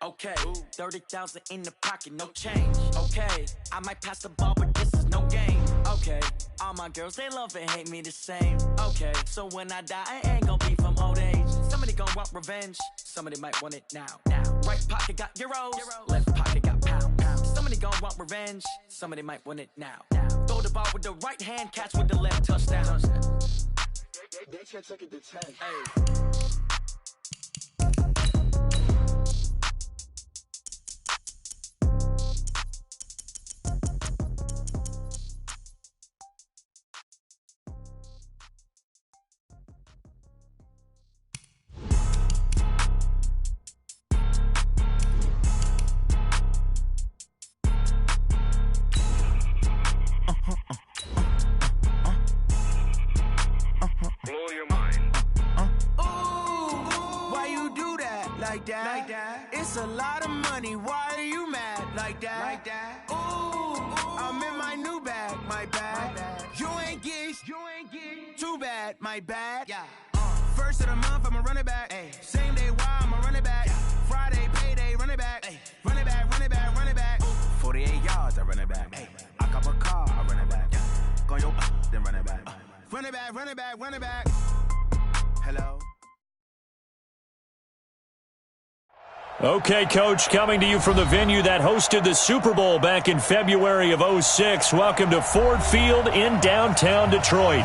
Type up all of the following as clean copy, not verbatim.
Okay, 30,000 in the pocket, no change. Okay, I might pass the ball, but this is no game. Okay, all my girls, they love and hate me the same. Okay, so when I die, I ain't gonna be from old age. Somebody gonna want revenge, somebody might want it now. Right pocket got euros, left pocket got pound. Somebody gonna want revenge, somebody might want it now. Throw the ball with the right hand, catch with the left, touchdown. They can't take it to 10. Hey. Blow your mind. Why you do that like that? It's a lot of money. Why are you mad like that? Ooh, I'm in my new bag, my bad. You ain't get too bad, my bad. Yeah. First of the month, I'ma run it back. Ay. Same day, why I'ma run it back. Friday, payday, run it back. Ay. Run it back, run it back, run it back. 48 yards, I run it back. Ay. I cop a car, I run it back. Go yo, then run it back. Run it back, run it back, run it back. Hello? Okay, Coach, coming to you from the venue that hosted the Super Bowl back in February of '06. Welcome to Ford Field in downtown Detroit.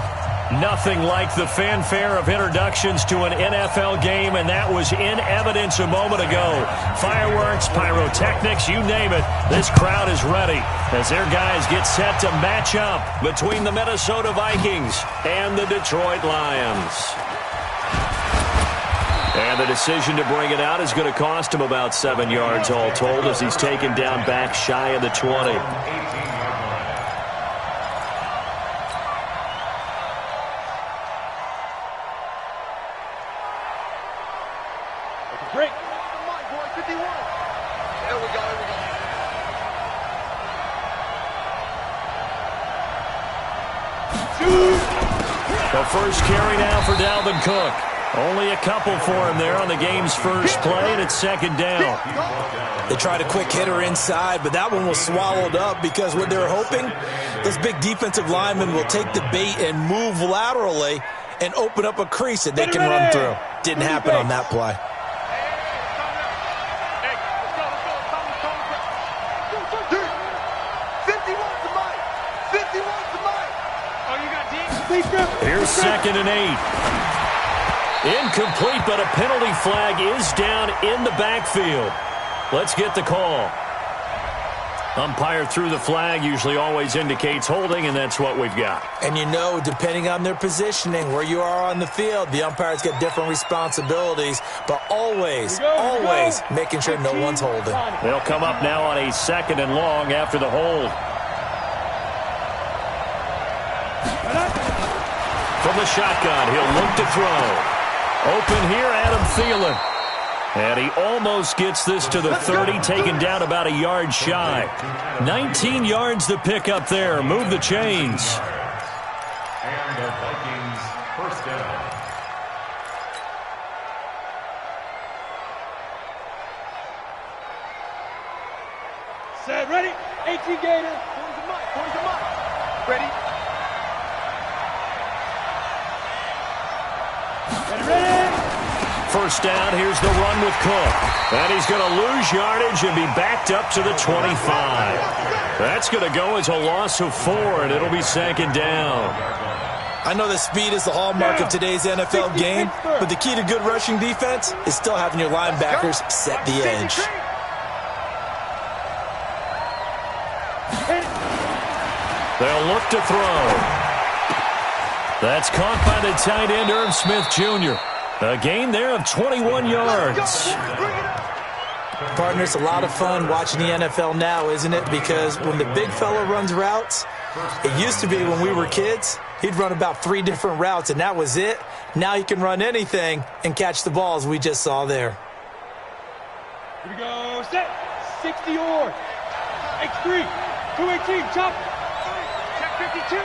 Nothing like the fanfare of introductions to an NFL game, and that was in evidence a moment ago. Fireworks, pyrotechnics, you name it. This crowd is ready as their guys get set to match up between the Minnesota Vikings and the Detroit Lions. And the decision to bring it out is going to cost him about 7 yards all told as he's taken down back shy of the 20. Break. Come on, boy, 51. Here we go, The first carry now for Dalvin Cook. Only a couple for him there on the game's first play, and it's second down. They tried a quick hitter inside, but that one was swallowed up because what they're hoping, those big defensive linemen will take the bait and move laterally and open up a crease that they can run through. Didn't happen on that play. Here's 2nd and 8. Incomplete, but a penalty flag is down in the backfield. Let's get the call. Umpire threw the flag, usually always indicates holding, and that's what we've got. And you know, depending on their positioning, where you are on the field, the umpires get different responsibilities, but always making sure no one's holding. They'll come up now on a 2nd and long after the hold. From the shotgun, he'll look to throw. Open here, Adam Thielen. And he almost gets this to the 30, taken down about a yard shy. 19 yards to pick up there. Move the chains. And the Vikings first down. Set, ready? 18 Gator. Towards the mic, towards the mic. Ready? Ready? First down, here's the run with Cook. And he's going to lose yardage and be backed up to the 25. That's going to go as a loss of 4, and it'll be 2nd down. I know that speed is the hallmark of today's NFL game, but the key to good rushing defense is still having your linebackers set the edge. They'll look to throw. That's caught by the tight end, Irv Smith Jr. A gain there of 21 yards. Partner, it's a lot of fun watching the NFL now, isn't it? Because when the big fella runs routes, it used to be when we were kids, he'd run about 3 different routes, and that was it. Now he can run anything and catch the balls we just saw there. Here we go, set, 60 or X3, 218, chop, check 52.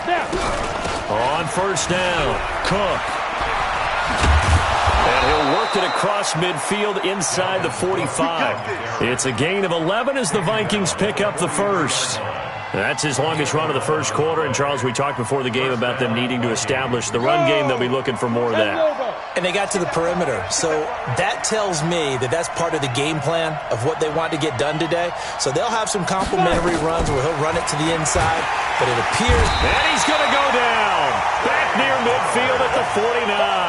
Snap. On first down, Cook. And he'll work it across midfield inside the 45. It's a gain of 11 as the Vikings pick up the first. That's his longest run of the first quarter. And, Charles, we talked before the game about them needing to establish the run game. They'll be looking for more of that. And they got to the perimeter. So that tells me that that's part of the game plan of what they want to get done today. So they'll have some complimentary runs where he'll run it to the inside. But it appears... And he's going to go down. Back near midfield at the 49.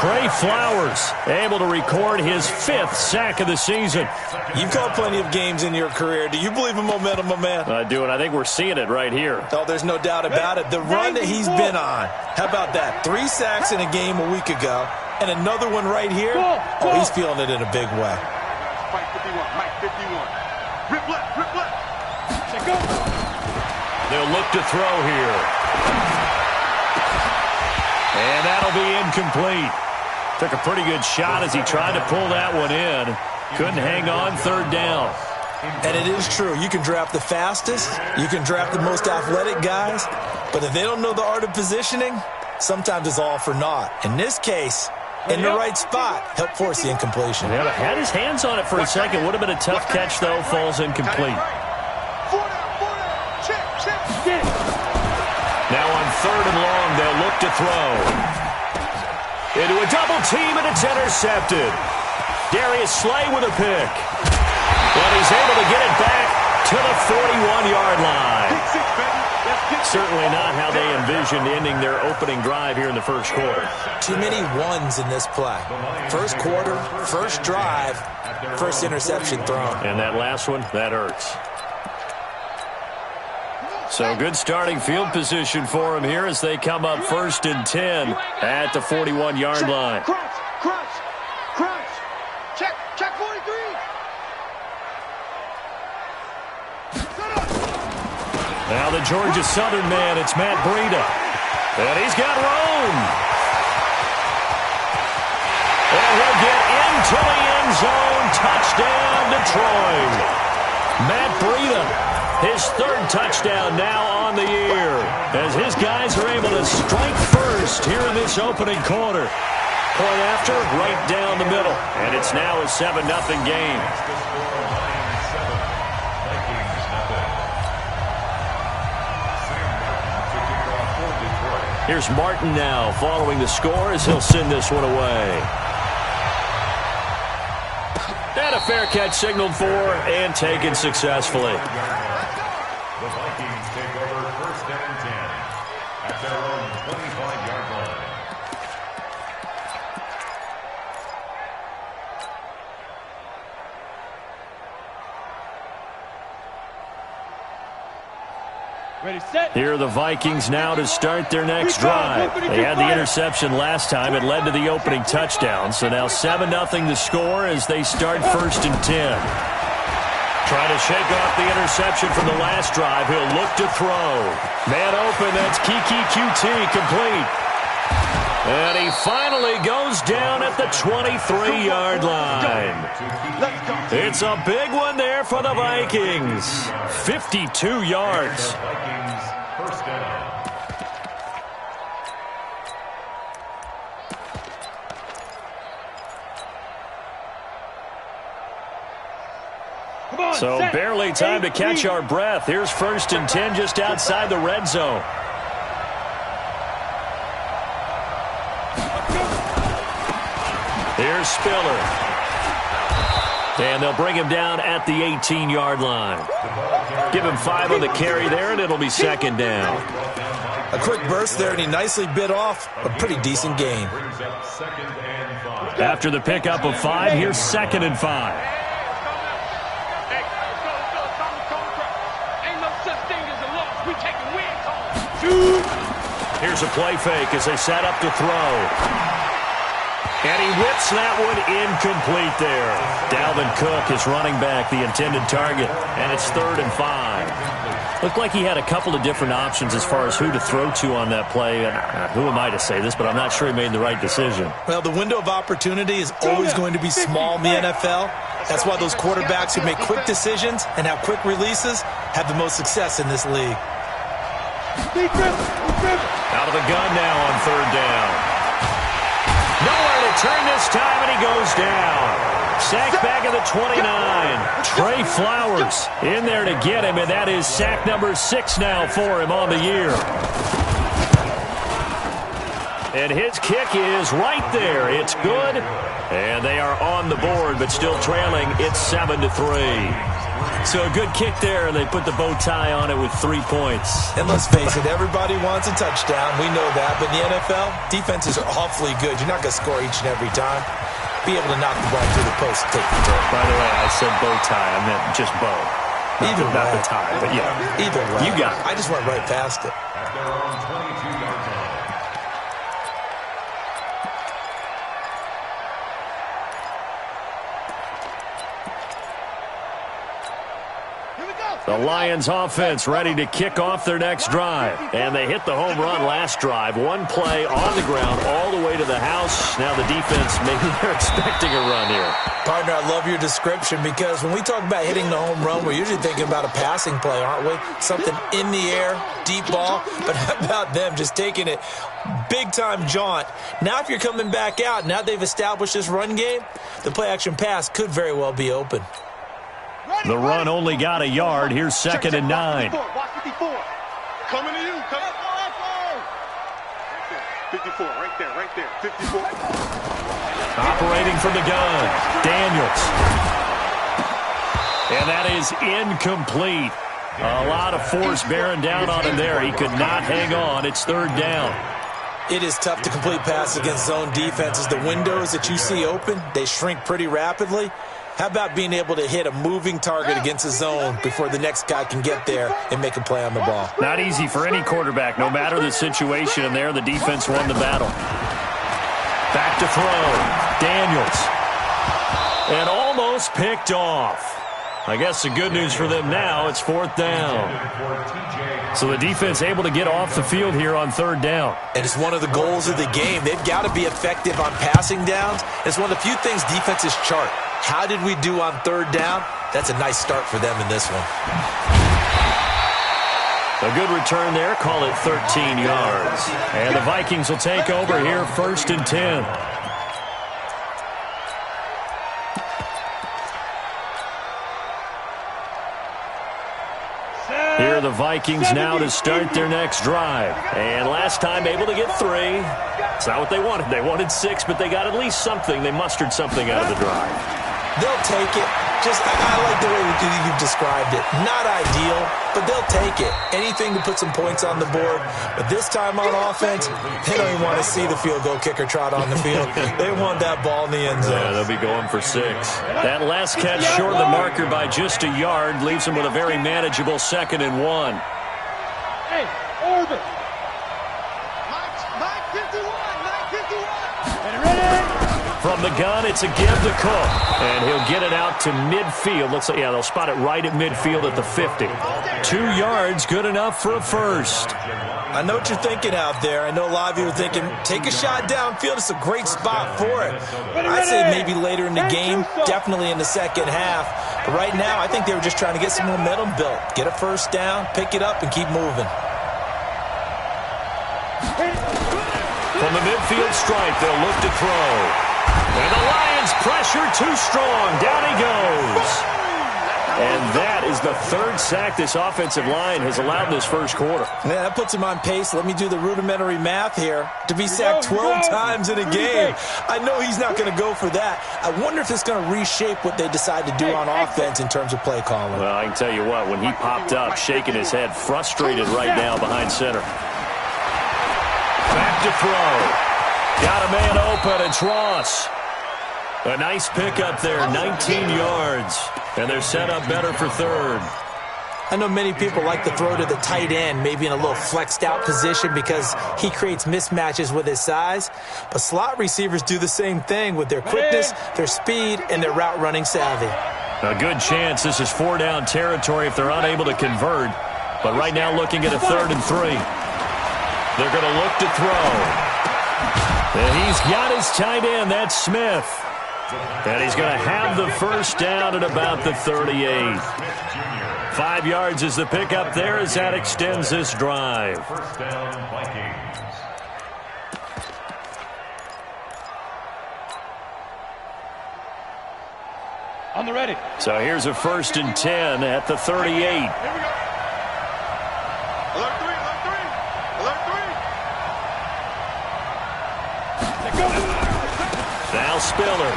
Trey Flowers able to record his 5th sack of the season. You've called plenty of games in your career. Do you believe in momentum, my man? I do, and I think we're seeing it right here. Oh, there's no doubt about it. The run that he's been on. How about that? 3 sacks in a game a week ago, and another one right here. Oh, he's feeling it in a big way. Mike 51, Mike 51. Rip left, rip left. Check go. They'll look to throw here. And that'll be incomplete. Took a pretty good shot as he tried to pull that one in. Couldn't hang on, 3rd down. And it is true. You can draft the fastest. You can draft the most athletic guys. But if they don't know the art of positioning, sometimes it's all for naught. In this case, in the right spot, helped force the incompletion. Yeah, had his hands on it for a second. Would have been a tough catch, though. Falls incomplete. Now on 3rd and long, they'll look to throw. Into a double team, and it's intercepted. Darius Slay with a pick. But he's able to get it back to the 41-yard line. Certainly not how they envisioned ending their opening drive here in the first quarter. Too many ones in this play. First quarter, first drive, first interception thrown. And that last one, that hurts. So good starting field position for him here as they come up 1st and 10 at the 41-yard line. Crunch. Check 43. Now the Georgia Southern man, it's Matt Breida. And he's got room. And he'll get into the end zone. Touchdown, Detroit. Matt Breida. His 3rd touchdown now on the year as his guys are able to strike first here in this opening quarter. Point after, right down the middle. And it's now a 7-0 game. Here's Martin now following the score as he'll send this one away. And a fair catch signaled for and taken successfully. The Vikings take over 1st and 10 at their own 25-yard line. Ready, set. Here are the Vikings now to start their next drive. They had the interception last time. It led to the opening touchdown. So now 7-0 the score as they start 1st and 10. Trying to shake off the interception from the last drive. He'll look to throw. Man open, that's Kiki QT complete. And he finally goes down at the 23-yard line. It's a big one there for the Vikings. 52 yards. Vikings 1st down. So barely time to catch our breath. Here's 1st and 10 just outside the red zone. Here's Spiller. And they'll bring him down at the 18-yard line. Give him 5 on the carry there, and it'll be 2nd down. A quick burst there, and he nicely bit off a pretty decent gain. After the pickup of 5, here's 2nd and 5. Here's a play fake as they set up to throw. And he whips that one incomplete there. Dalvin Cook is running back, the intended target, and it's 3rd and 5. Looked like he had a couple of different options as far as who to throw to on that play. Who am I to say this, but I'm not sure he made the right decision. Well, the window of opportunity is always going to be small in the NFL. That's why those quarterbacks who make quick decisions and have quick releases have the most success in this league. Out of the gun now on third down. Nowhere to turn this time, and he goes down. Sack back at the 29. Trey Flowers in there to get him, and that is sack number 6 now for him on the year. And his kick is right there. It's good. And they are on the board, but still trailing. It's 7-3. So a good kick there, and they put the bow tie on it with 3 points. And let's face it, everybody wants a touchdown. We know that. But in the NFL, defenses are awfully good. You're not going to score each and every time. Be able to knock the ball through the post and take the turn. By the way, I said bow tie. I meant just bow. Either way. Not the tie, but yeah. Either way. You got it. I just went right past it. At their own 22-yard line. The Lions offense ready to kick off their next drive. And they hit the home run last drive. One play on the ground all the way to the house. Now the defense, maybe they're expecting a run here. Partner, I love your description because when we talk about hitting the home run, we're usually thinking about a passing play, aren't we? Something in the air, deep ball. But how about them just taking it big-time jaunt? Now if you're coming back out, now they've established this run game, the play-action pass could very well be open. The run only got a yard. Here's 2nd and 9. Watch 54. Coming to you. Come on. 54, right there. 54. Operating from the gun, Daniels. And that is incomplete. A lot of force bearing down on him there. He could not hang on. It's 3rd down. It is tough to complete passes against zone defenses. The windows that you see open, they shrink pretty rapidly. How about being able to hit a moving target against a zone before the next guy can get there and make a play on the ball? Not easy for any quarterback, no matter the situation. And there, the defense won the battle. Back to throw. Daniels. And almost picked off. I guess the good news for them now, it's 4th down. So the defense able to get off the field here on 3rd down. And it's one of the goals of the game. They've got to be effective on passing downs. It's one of the few things defenses chart. How did we do on 3rd down? That's a nice start for them in this one. A good return there. Call it 13 yards. And the Vikings will take over here 1st and 10. Here are the Vikings now to start their next drive. And last time able to get 3. It's not what they wanted. They wanted 6, but they got at least something. They mustered something out of the drive. They'll take it. I like the way you've described it. Not ideal, but they'll take it. Anything to put some points on the board. But this time on offense, they don't even want to see the field goal kicker trot on the field. They want that ball in the end zone. Yeah, they'll be going for 6. That last catch short of the marker by just a yard leaves them with a very manageable 2nd and 1. Hey, orbit. 9:51. And ready? From the gun, it's a give to Cook. And he'll get it out to midfield. Looks like, yeah, they'll spot it right at midfield at the 50. 2 yards, good enough for a first. I know what you're thinking out there. I know a lot of you are thinking, take a shot downfield. It's a great spot for it. I'd say maybe later in the game, definitely in the second half. But right now, I think they were just trying to get some momentum built. Get a first down, pick it up, and keep moving. From the midfield stripe, they'll look to throw. And the Lions pressure too strong. Down he goes. And that is the 3rd sack this offensive line has allowed in this first quarter. Yeah, that puts him on pace. Let me do the rudimentary math here. To be sacked 12 times in a game. I know he's not going to go for that. I wonder if it's going to reshape what they decide to do on offense in terms of play calling. Well, I can tell you what, when he popped up, shaking his head, frustrated right now behind center. Back to throw. Got a man open. It's Ross. A nice pickup there, 19 yards. And they're set up better for 3rd. I know many people like to throw to the tight end, maybe in a little flexed out position because he creates mismatches with his size. But slot receivers do the same thing with their quickness, their speed, and their route running savvy. A good chance this is 4-down territory if they're unable to convert. But right now looking at a 3rd and 3. They're going to look to throw. And he's got his tight end. That's Smith. And he's going to have the first down at about the 38. 5 yards is the pickup there as that extends this drive. First down, Vikings. On the ready. So here's a 1st and 10 at the 38. Here we go. Alert 3, alert 3, alert 3. Now Spiller.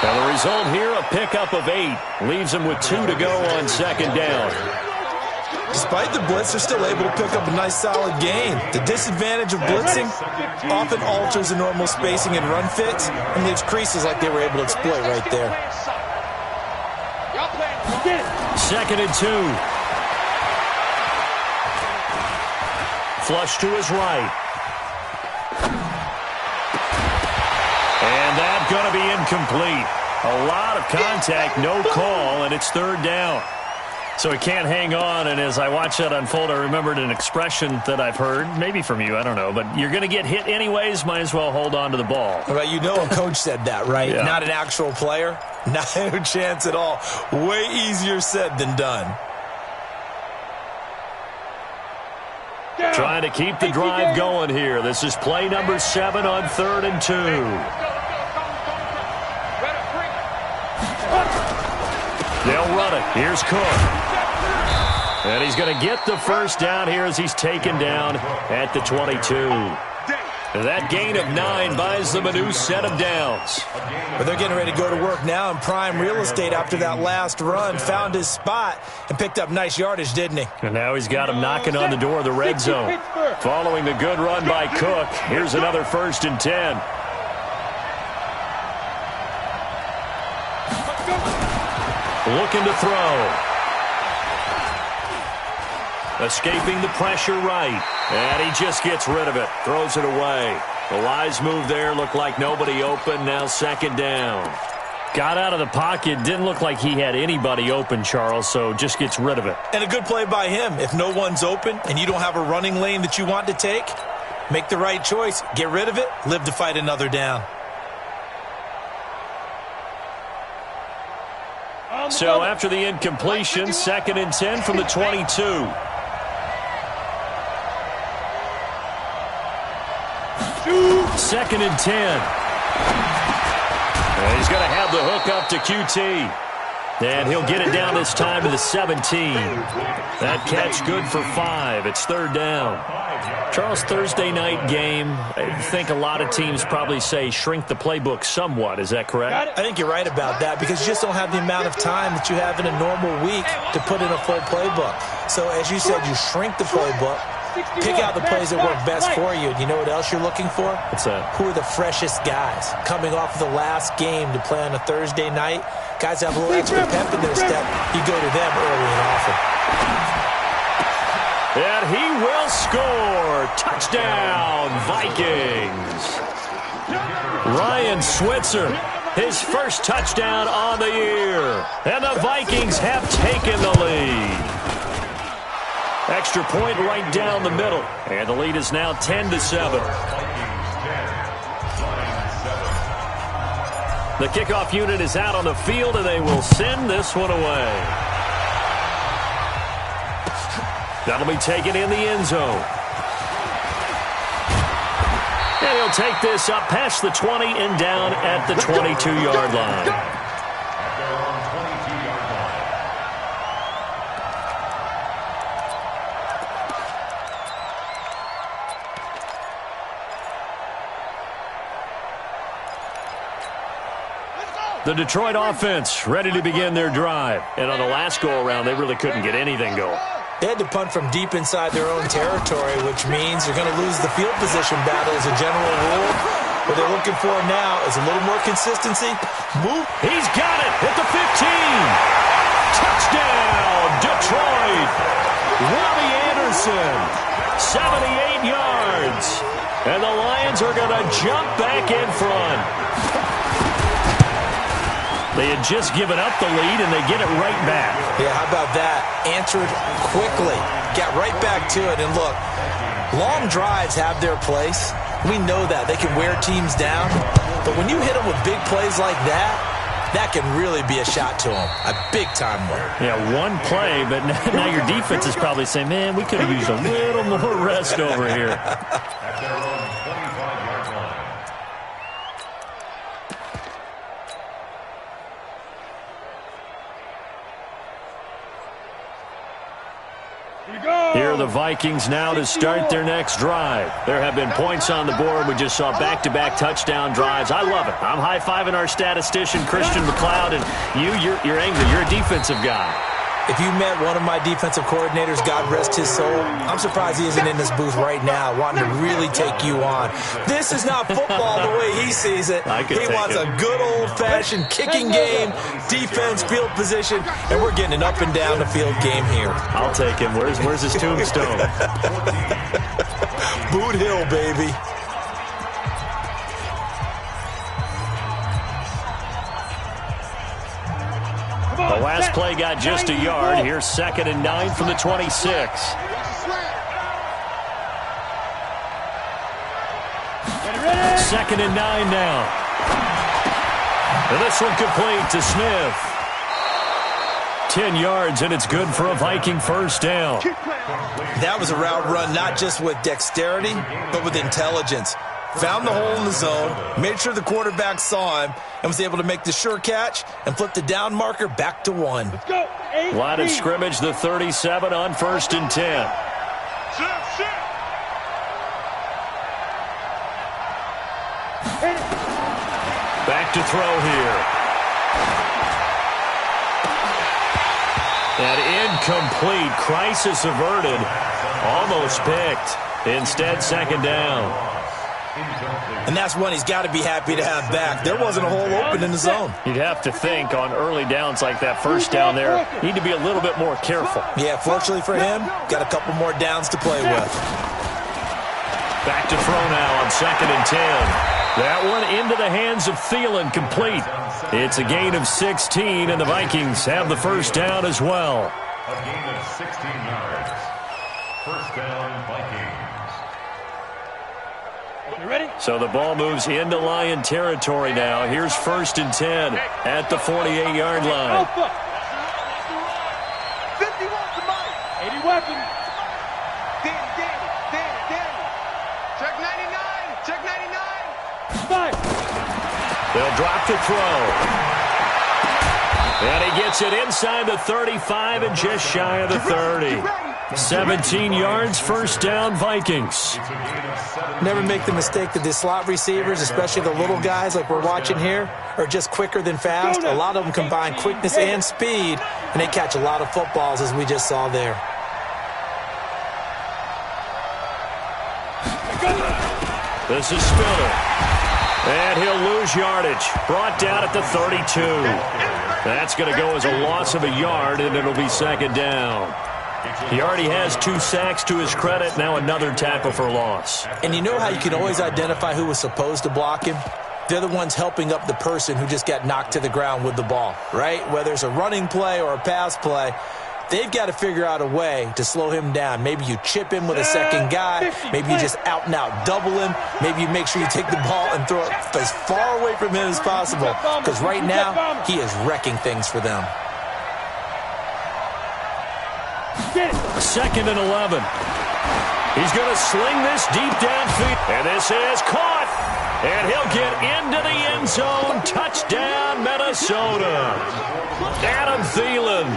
And the result here, a pickup of 8. Leaves them with 2 to go on 2nd down. Despite the blitz, they're still able to pick up a nice, solid gain. The disadvantage of blitzing often alters the normal spacing and run fits and leaves creases like they were able to exploit right there. 2nd and 2. Flush to his right. And that's going to be incomplete. A lot of contact, no call, and it's 3rd down. So he can't hang on, and as I watch that unfold, I remembered an expression that I've heard, maybe from you, I don't know, but you're going to get hit anyways, might as well hold on to the ball. Well, you know a coach said that, right? Yeah. Not an actual player. Not a chance at all. Way easier said than done. Trying to keep the drive going here. This is play number 7 on 3rd and 2. They'll run it. Here's Cook. And he's going to get the 1st down here as he's taken down at the 22. That gain of 9 buys them a new set of downs. But they're getting ready to go to work now in prime real estate after that last run. Found his spot and picked up nice yardage, didn't he? And now he's got him knocking on the door of the red zone. Following the good run by Cook, here's another 1st and 10. Looking to throw. Escaping the pressure right. And he just gets rid of it. Throws it away. The wise move there. Looked like nobody open. Now 2nd down. Got out of the pocket. Didn't look like he had anybody open, Charles, so just gets rid of it. And a good play by him. If no one's open and you don't have a running lane that you want to take, make the right choice. Get rid of it. Live to fight another down. So after the incompletion, 2nd and 10 from the 22. 2nd and 10. And he's going to have the hook up to QT. And he'll get it down this time to the 17. That catch good for 5. It's 3rd down. Charles, Thursday night game, I think a lot of teams probably say shrink the playbook somewhat. Is that correct? I think you're right about that because you just don't have the amount of time that you have in a normal week to put in a full playbook. So as you said, you shrink the playbook, pick out the plays that work best for you. And you know what else you're looking for? What's that? Who are the freshest guys coming off of the last game to play on a Thursday night? Guys have a little extra pep in their step. You go to them early and often. And he will score. Touchdown, Vikings. Ryan Switzer, his first touchdown on the year. And the Vikings have taken the lead. Extra point right down the middle. And the lead is now 10-7. The kickoff unit is out on the field, and they will send this one away. That'll be taken in the end zone. And he'll take this up past the 20 and down at the 22-yard line. The Detroit offense ready to begin their drive. And on the last go-around, they really couldn't get anything going. They had to punt from deep inside their own territory, which means you're going to lose the field position battle as a general rule. What they're looking for now is a little more consistency. Move. He's got it at the 15. Touchdown, Detroit. Robbie Anderson, 78 yards. And the Lions are going to jump back in front. They had just given up the lead, and they get it right back. Yeah, how about that? Answered quickly. Got right back to it. And look, long drives have their place. We know that. They can wear teams down. But when you hit them with big plays like that, that can really be a shot to him, a big-time one. Yeah, one play, but now your defense is probably saying, man, we could have used a little more rest over here. At their own 25-yard line. Here are the Vikings now to start their next drive. There have been points on the board. We just saw back-to-back touchdown drives. I love it. I'm high-fiving our statistician, Christian McLeod, and you're angry. You're a defensive guy. If you met one of my defensive coordinators, God rest his soul, I'm surprised he isn't in this booth right now wanting to really take you on. This is not football the way he sees it. He wants a good old-fashioned kicking game, defense, field position, and we're getting an up-and-down-the-field game here. I'll take him. Where's his tombstone? Boot Hill, baby. The last play got just a yard. Here's 2nd and 9 from the 26. 2nd and 9 now. And this one complete to Smith. 10 yards, and it's good for a Viking first down. That was a route run not just with dexterity, but with intelligence. Found the hole in the zone, made sure the quarterback saw him, and was able to make the sure catch and flip the down marker back to 1. Let's go. Line of scrimmage, the 37 on 1st and 10. Back to throw here. And incomplete. Crisis averted. Almost picked. Instead, 2nd down. And that's one he's got to be happy to have back. There wasn't a hole open in the zone. You'd have to think on early downs like that, first down there, need to be a little bit more careful. Yeah, fortunately for him, got a couple more downs to play with. Back to throw now on 2nd and 10. That one into the hands of Thielen, complete. It's a gain of 16, and the Vikings have the first down as well. A gain of 16 yards. First down, Vikings. Ready? So the ball moves into Lion territory now. Here's 1st and 10 at the 48-yard line. 50 wants the money. 80 weapons. Danny. Check 99. Check 99. Five. They'll drop to throw. And he gets it inside the 35 and just shy of the 30. 17 yards, first down, Vikings. Never make the mistake that the slot receivers, especially the little guys like we're watching here, are just quicker than fast. A lot of them combine quickness and speed, and they catch a lot of footballs, as we just saw there. This is Spiller. And he'll lose yardage. Brought down at the 32. That's going to go as a loss of a yard, and it'll be 2nd down. He already has 2 sacks to his credit. Now another tackle for loss. And you know how you can always identify who was supposed to block him? They're the ones helping up the person who just got knocked to the ground with the ball, right? Whether it's a running play or a pass play, they've got to figure out a way to slow him down. Maybe you chip him with a second guy. Maybe you just out-and-out double him. Maybe you make sure you take the ball and throw it as far away from him as possible. Because right now, he is wrecking things for them. 2nd and 11. He's going to sling this deep downfield. And this is caught. And he'll get into the end zone. Touchdown, Minnesota. Adam Thielen,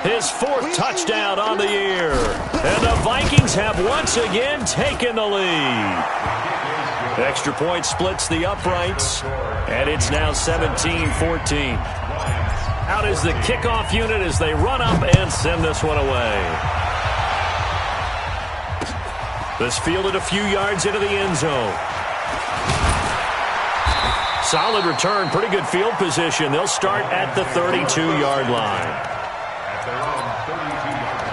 his 4th touchdown on the year. And the Vikings have once again taken the lead. Extra point splits the uprights. And it's now 17-14. Out is the kickoff unit as they run up and send this one away. This fielded a few yards into the end zone. Solid return, pretty good field position. They'll start at the 32-yard line. At their own 32-yard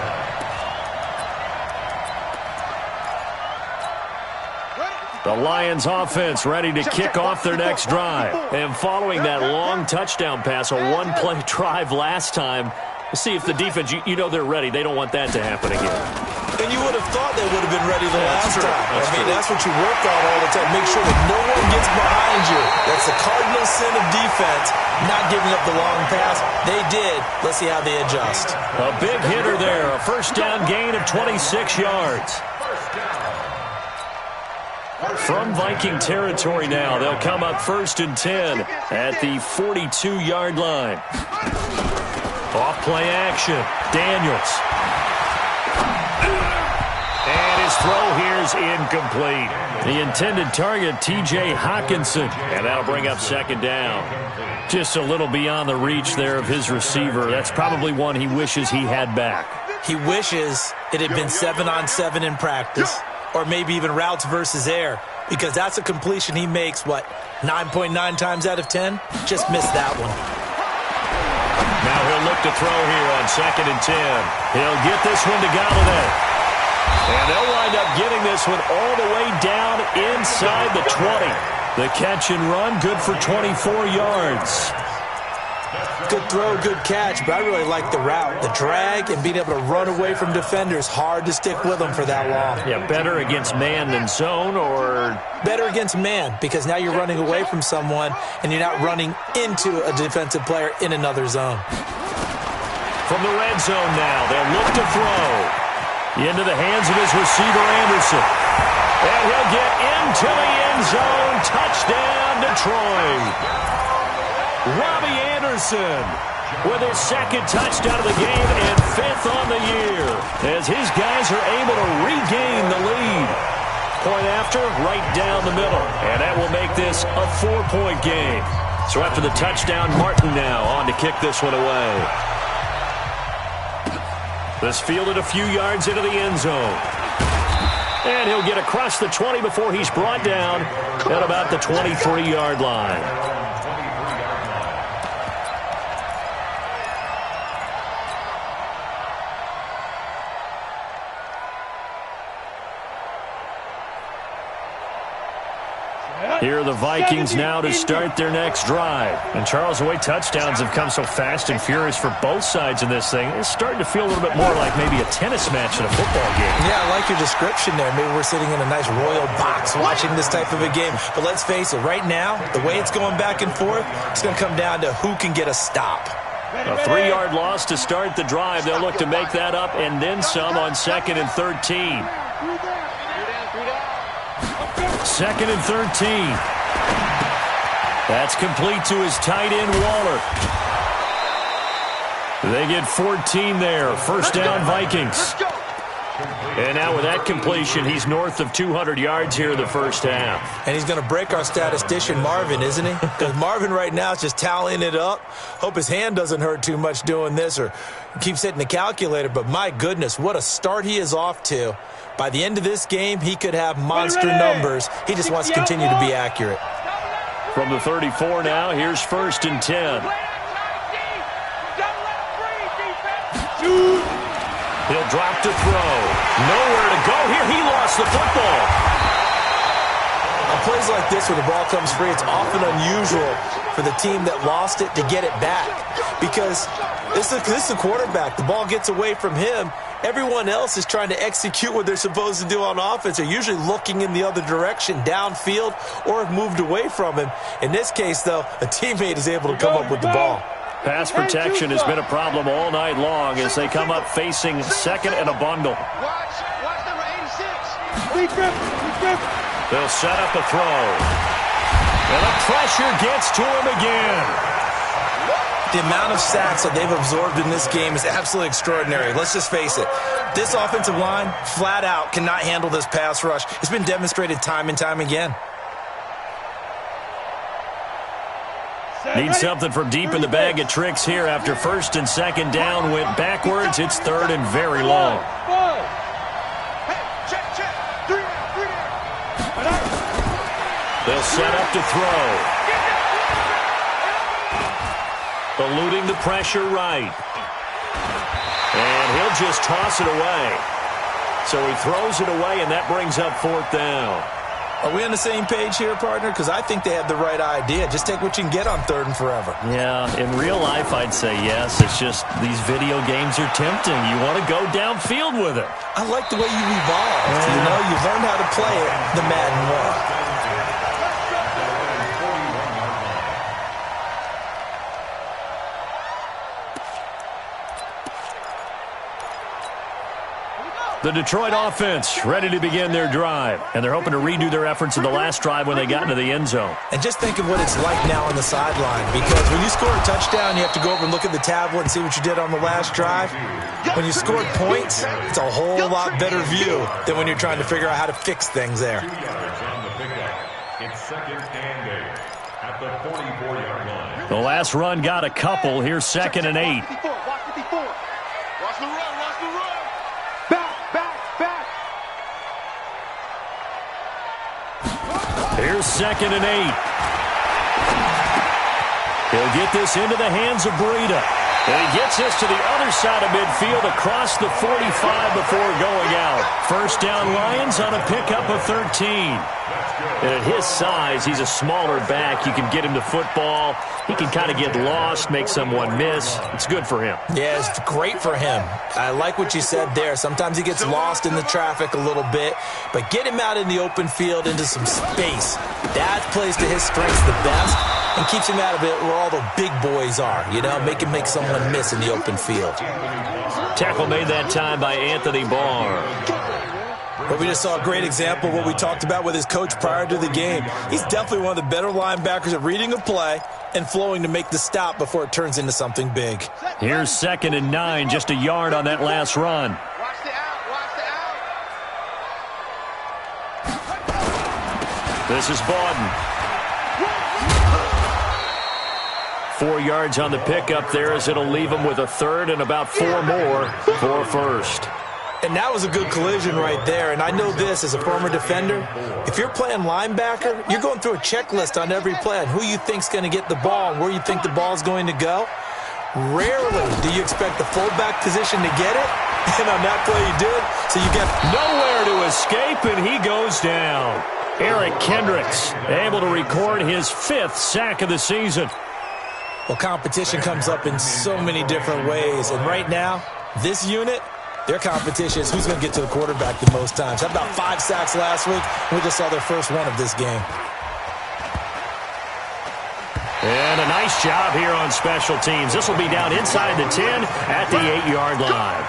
line. The Lions offense ready to kick off their next drive. And following that long touchdown pass, a one-play drive last time, let's see if the defense, you know they're ready. They don't want that to happen again. And you would have thought they would have been ready the last time. That's what you work on all the time. Make sure that no one gets behind you. That's the cardinal sin of defense, not giving up the long pass. They did. Let's see how they adjust. A big hitter there. A first down gain of 26 yards. From Viking territory now, they'll come up 1st and 10 at the 42-yard line. Off play action. Daniels. And his throw here's incomplete. The intended target, T.J. Hawkinson. And that'll bring up 2nd down. Just a little beyond the reach there of his receiver. That's probably one he wishes he had back. He wishes it had been 7-on-7 in practice, or maybe even routes versus air, because that's a completion he makes, 9.9 times out of 10? Just missed that one. Now he'll look to throw here on 2nd and 10. He'll get this one to Galladay. And they'll wind up getting this one all the way down inside the 20. The catch and run, good for 24 yards. Good throw, good catch, but I really like the route. The drag and being able to run away from defenders, hard to stick with them for that long. Yeah, better against man than zone, or? Better against man, because now you're running away from someone and you're not running into a defensive player in another zone. From the red zone now, they'll look to throw. Into the hands of his receiver, Anderson. And he'll get into the end zone. Touchdown, Detroit. Robbie Anderson with his 2nd touchdown of the game and 5th on the year as his guys are able to regain the lead. Point after, right down the middle. And that will make this a 4-point game. So after the touchdown, Martin now on to kick this one away. This fielded a few yards into the end zone. And he'll get across the 20 before he's brought down at about the 23-yard line. Here are the Vikings now to start their next drive. And, Charles, the way touchdowns have come so fast and furious for both sides in this thing, it's starting to feel a little bit more like maybe a tennis match in a football game. Yeah, I like your description there. Maybe we're sitting in a nice royal box watching this type of a game. But let's face it, right now, the way it's going back and forth, it's going to come down to who can get a stop. A 3-yard loss to start the drive. They'll look to make that up and then some on 2nd and 13. 2nd and 13. That's complete to his tight end, Waller. They get 14 there. First down, Vikings. And now with that completion, he's north of 200 yards here in the first half. And he's going to break our statistician, Marvin, isn't he? Because Marvin right now is just tallying it up. Hope his hand doesn't hurt too much doing this or keeps hitting the calculator. But my goodness, what a start he is off to. By the end of this game, he could have monster numbers. He just wants to continue to be accurate. From the 34 now, here's 1st and 10. He'll drop to throw. Nowhere to go here. He lost the football. On plays like this where the ball comes free, it's often unusual for the team that lost it to get it back. Because this is a quarterback. The ball gets away from him. Everyone else is trying to execute what they're supposed to do on offense. They're usually looking in the other direction, downfield, or have moved away from him. In this case, though, a teammate is able to come up with the ball. Pass protection has been a problem all night long as they come up facing 2nd and a bundle. Watch the 86. They'll set up the throw. And the pressure gets to him again. The amount of sacks that they've absorbed in this game is absolutely extraordinary. Let's just face it. This offensive line, flat out, cannot handle this pass rush. It's been demonstrated time and time again. Need something from deep in the bag of tricks here after 1st and 2nd down went backwards. It's 3rd and very long. They'll set up to throw. Eluding the pressure right. And he'll just toss it away. So he throws it away, and that brings up 4th down. Are we on the same page here, partner? Because I think they have the right idea. Just take what you can get on 3rd and forever. Yeah, in real life, I'd say yes. It's just these video games are tempting. You want to go downfield with it. I like the way you evolved. Yeah. You know, you learned how to play it the Madden way. The Detroit offense ready to begin their drive, and they're hoping to redo their efforts in the last drive when they got into the end zone. And just think of what it's like now on the sideline, because when you score a touchdown, you have to go over and look at the tablet and see what you did on the last drive. When you scored points, it's a whole lot better view than when you're trying to figure out how to fix things there. 2 yards on the pickup. It's 2nd and 8 at the 44-yard line. The last run got a couple. Here's 2nd and 8. Watch 54. Watch the run. Watch the run. Back. Here's 2nd and 8. He'll get this into the hands of Breida. And he gets this to the other side of midfield across the 45 before going out. First down Lions on a pickup of 13. And at his size, he's a smaller back. You can get him to football. He can kind of get lost, make someone miss. It's good for him. Yeah, it's great for him. I like what you said there. Sometimes he gets lost in the traffic a little bit, but get him out in the open field into some space. That plays to his strengths the best and keeps him out of it where all the big boys are. You know, make him make someone miss in the open field. Tackle made that time by Anthony Barr. But we just saw a great example of what we talked about with his coach prior to the game. He's definitely one of the better linebackers at reading a play and flowing to make the stop before it turns into something big. Here's 2nd and 9, just a yard on that last run. Watch the out. This is Bawden. 4 yards on the pickup there as it'll leave him with a 3rd and about 4 more for a first. And that was a good collision right there. And I know this as a former defender. If you're playing linebacker, you're going through a checklist on every play on who you think's going to get the ball and where you think the ball's going to go. Rarely do you expect the fullback position to get it. And on that play he did. So you get nowhere to escape, and he goes down. Eric Kendricks able to record his 5th sack of the season. Well, competition comes up in so many different ways. And right now, this unit, their competition is who's going to get to the quarterback the most times. How about 5 sacks last week? We just saw their first one of this game. And a nice job here on special teams. This will be down inside the 10 at the 8-yard line.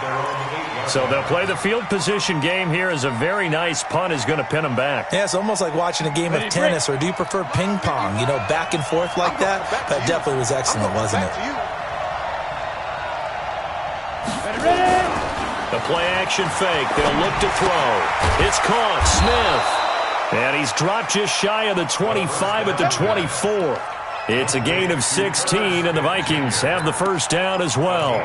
So they'll play the field position game here as a very nice punt is going to pin them back. Yeah, it's almost like watching a game of tennis, or do you prefer ping pong? You know, back and forth like that? That definitely was excellent, wasn't it? The play-action fake. They'll look to throw. It's caught. Smith. And he's dropped just shy of the 25 at the 24. It's a gain of 16, and the Vikings have the first down as well.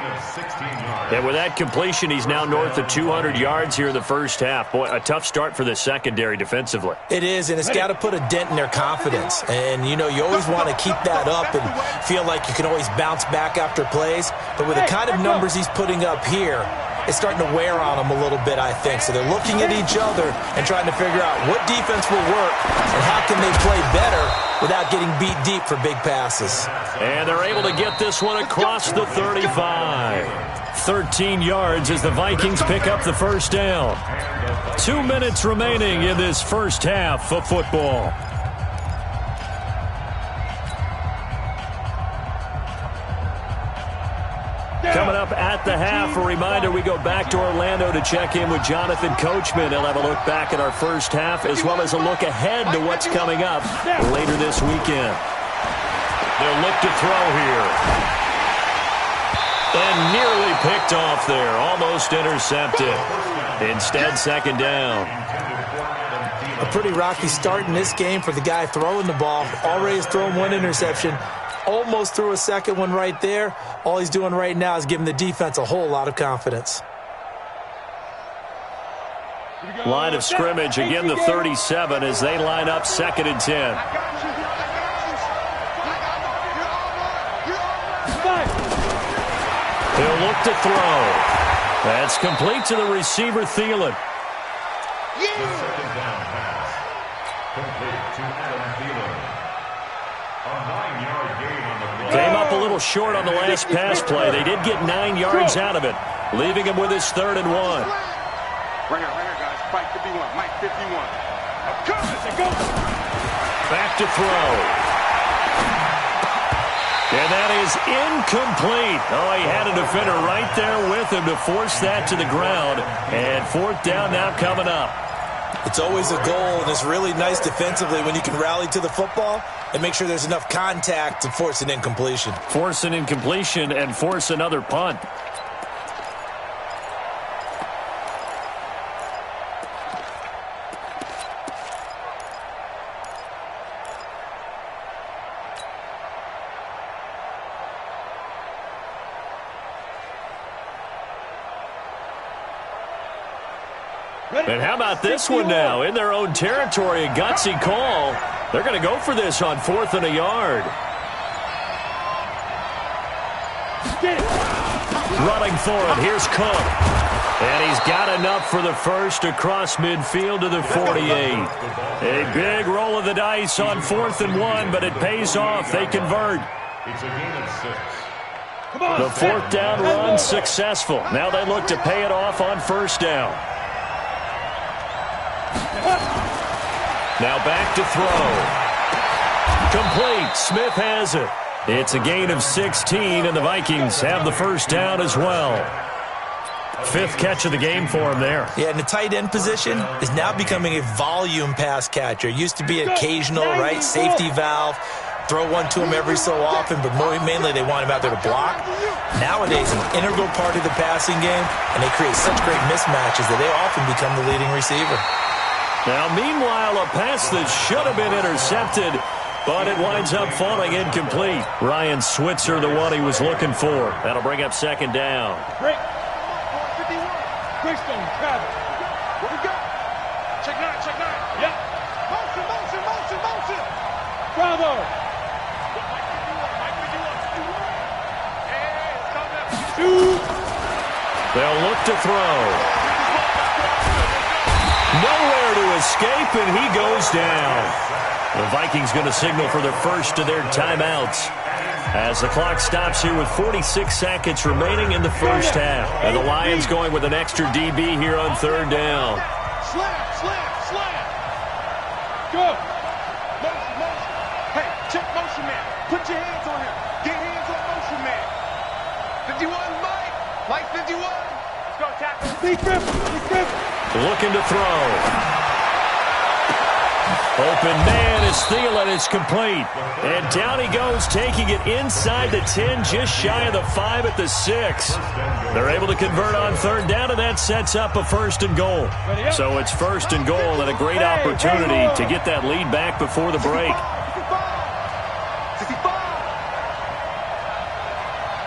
And with that completion, he's now north of 200 yards here in the first half. Boy, a tough start for the secondary defensively. It is, and it's got to put a dent in their confidence. And, you know, you always want to keep that up and feel like you can always bounce back after plays. But with the kind of numbers he's putting up here, it's starting to wear on them a little bit, I think. So they're looking at each other and trying to figure out what defense will work and how can they play better without getting beat deep for big passes. And they're able to get this one across the 35. 13 yards as the Vikings pick up the first down. 2 minutes remaining in this first half of football. Coming up at the half, a reminder, we go back to Orlando to check in with Jonathan Coachman. He'll have a look back at our first half as well as a look ahead to what's coming up later this weekend. They'll look to throw here. And nearly picked off there, almost intercepted. Instead, second down. A pretty rocky start in this game for the guy throwing the ball. Already has thrown 1 interception. Almost threw a second one right there. All he's doing right now is giving the defense a whole lot of confidence. Line of scrimmage, again the 37 as they line up 2nd and 10. He'll look to throw. That's complete to the receiver, Thielen. Complete to Adam Thielen. A 9-yard gain on the play. Came up a little short on the last pass play. They did get 9 yards out of it, leaving him with his 3rd and 1. Right here, guys. Fight 51. Mike 51. Back to throw. And that is incomplete. Oh, he had a defender right there with him to force that to the ground. And 4th down now coming up. It's always a goal, and it's really nice defensively when you can rally to the football and make sure there's enough contact to force an incompletion. Force an incompletion and force another punt. And how about this one now? In their own territory, a gutsy call. They're going to go for this on 4th and a yard. Running for it. Here's Cook. And he's got enough for the first across midfield to the 48. A big roll of the dice on 4th and 1, but it pays off. They convert. It's a gain of 6. The 4th down run successful. Now they look to pay it off on 1st down. Now back to throw. Complete. Smith has it. It's a gain of 16, and the Vikings have the 1st down as well. 5th catch of the game for him there. Yeah, and the tight end position is now becoming a volume pass catcher. It used to be occasional, right? Safety valve. Throw one to him every so often, but mainly they want him out there to block. Nowadays, an integral part of the passing game, and they create such great mismatches that they often become the leading receiver. Now, meanwhile, a pass that should have been intercepted, but it winds up falling incomplete. Ryan Switzer, the one he was looking for. That'll bring up 2nd down. Break. 51. Greystone, travel. Where we go? Check 9. Yep. Motion. Bravo. They'll look to throw. Nowhere to escape, and he goes down. The Vikings going to signal for the first of their timeouts as the clock stops here with 46 seconds remaining in the 1st half. And the Lions going with an extra DB here on 3rd down. Slam. Go. Motion. Hey, check motion man. Put your hands on him. Get hands on motion man. 51, Mike 51. Let's go, tackle. Big grip. Looking to throw. Open man is Thielen. It's complete. And down he goes, taking it inside the 10, just shy of the 5 at the 6. They're able to convert on 3rd down, and that sets up a 1st and goal. So it's 1st and goal and a great opportunity to get that lead back before the break.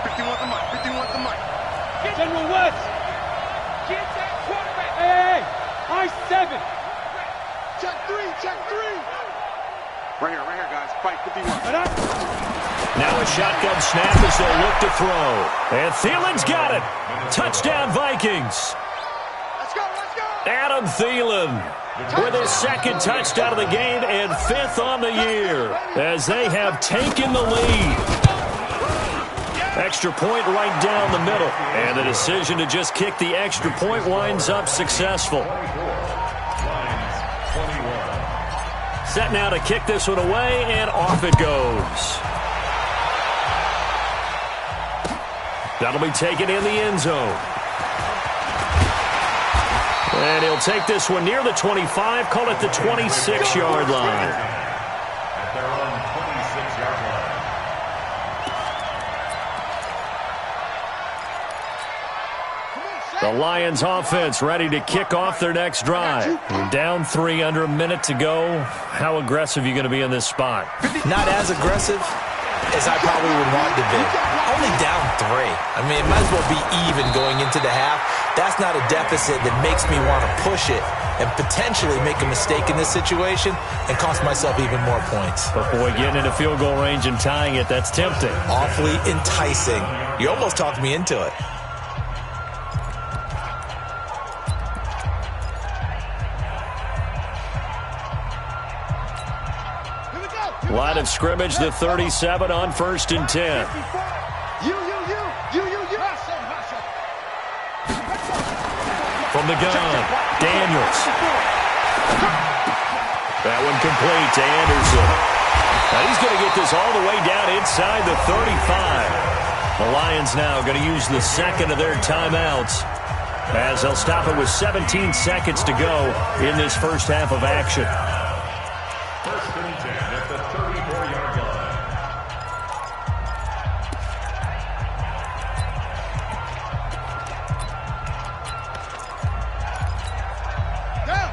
51 to Mike. General West. Get that quarterback. Hey. I-7. Check 3. Right here, guys. Fight 51. Now a shotgun snap as they'll look to throw. And Thielen's got it. Touchdown, Vikings. Let's go. Adam Thielen with his 2nd touchdown of the game and 5th on the year as they have taken the lead. Extra point right down the middle. And the decision to just kick the extra point winds up successful. Set now to kick this one away, and off it goes. That'll be taken in the end zone. And he'll take this one near the 25, call it the 26-yard line. At their own 26-yard line. The Lions offense ready to kick off their next drive. You're down 3, under a minute to go. How aggressive are you going to be in this spot? Not as aggressive as I probably would want to be. Only down 3. I mean, it might as well be even going into the half. That's not a deficit that makes me want to push it and potentially make a mistake in this situation and cost myself even more points. But boy, getting into field goal range and tying it, that's tempting. Awfully enticing. You almost talked me into it. Line of scrimmage, the 37 on 1st and 10. From the gun, Daniels. That one complete to Anderson. Now he's going to get this all the way down inside the 35. The Lions now going to use the second of their timeouts as they'll stop it with 17 seconds to go in this first half of action. 1st and 10 at the 34-yard line. Down.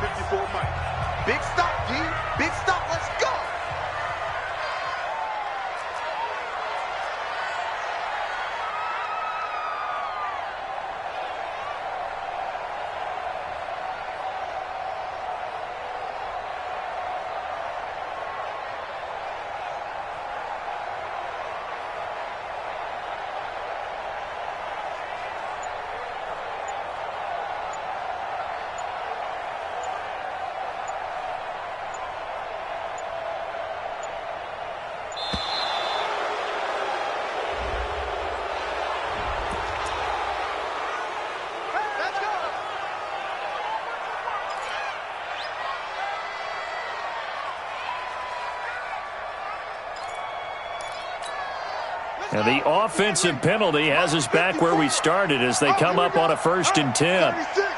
54 Mike. Big stop, D. Big stop. Let's go. And the offensive penalty has us back where we started as they come up on a 1st and 10. 36.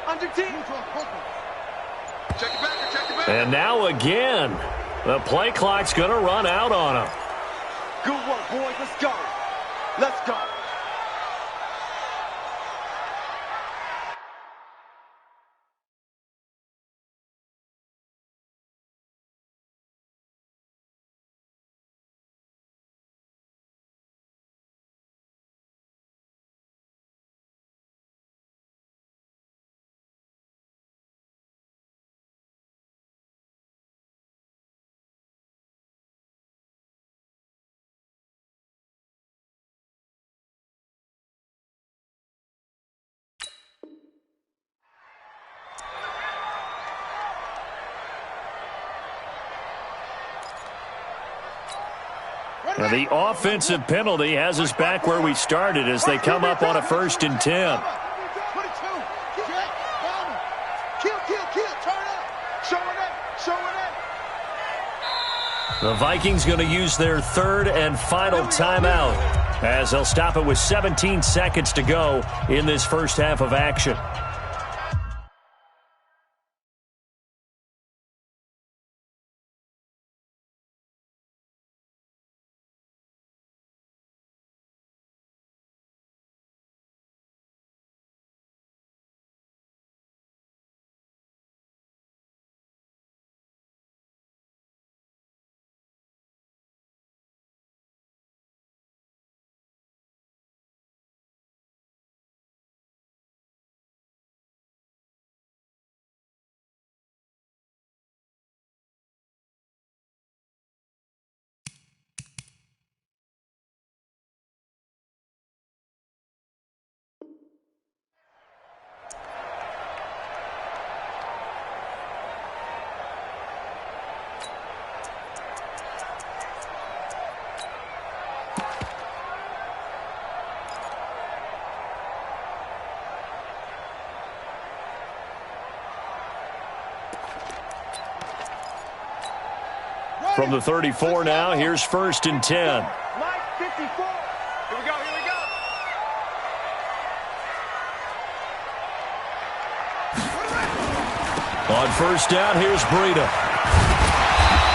Under 10. Check it back. And now again, the play clock's going to run out on them. Good work, boys. Let's go. Let's go. And the offensive penalty has us back where we started as they come up on a 1st and 10. 22. Kill. Turn up. Showing up. The Vikings going to use their 3rd and final timeout as they'll stop it with 17 seconds to go in this first half of action. From the 34 now, here's 1st and 10. Mike, 54. Here we go. On 1st down, here's Breida.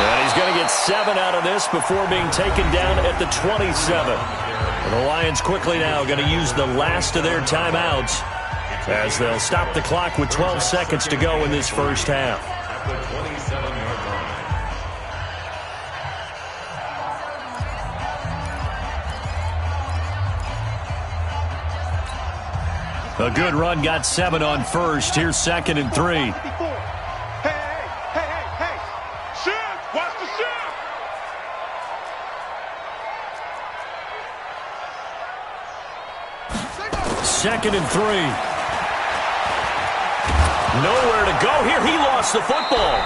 And he's going to get 7 out of this before being taken down at the 27. And the Lions quickly now going to use the last of their timeouts as they'll stop the clock with 12 seconds to go in this first half. At the 27-yard line. A good run got 7 on first. Here's 2nd and 3. Hey. Shift! Watch the shift! Second and 3. Nowhere to go here. He lost the football.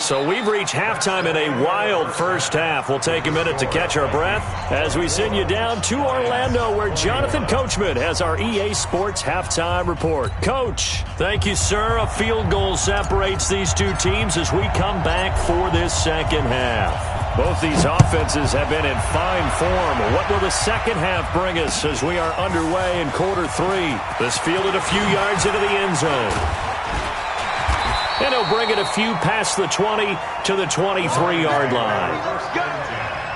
So we've reached halftime in a wild first half. We'll take a minute to catch our breath as we send you down to Orlando, where Jonathan Coachman has our EA Sports halftime report. Coach, thank you, sir. A field goal separates these two teams as we come back for this second half. Both these offenses have been in fine form. What will the second half bring us as we are underway in quarter 3? This fielded a few yards into the end zone. And he'll bring it a few past the 20 to the 23-yard line. Let's go!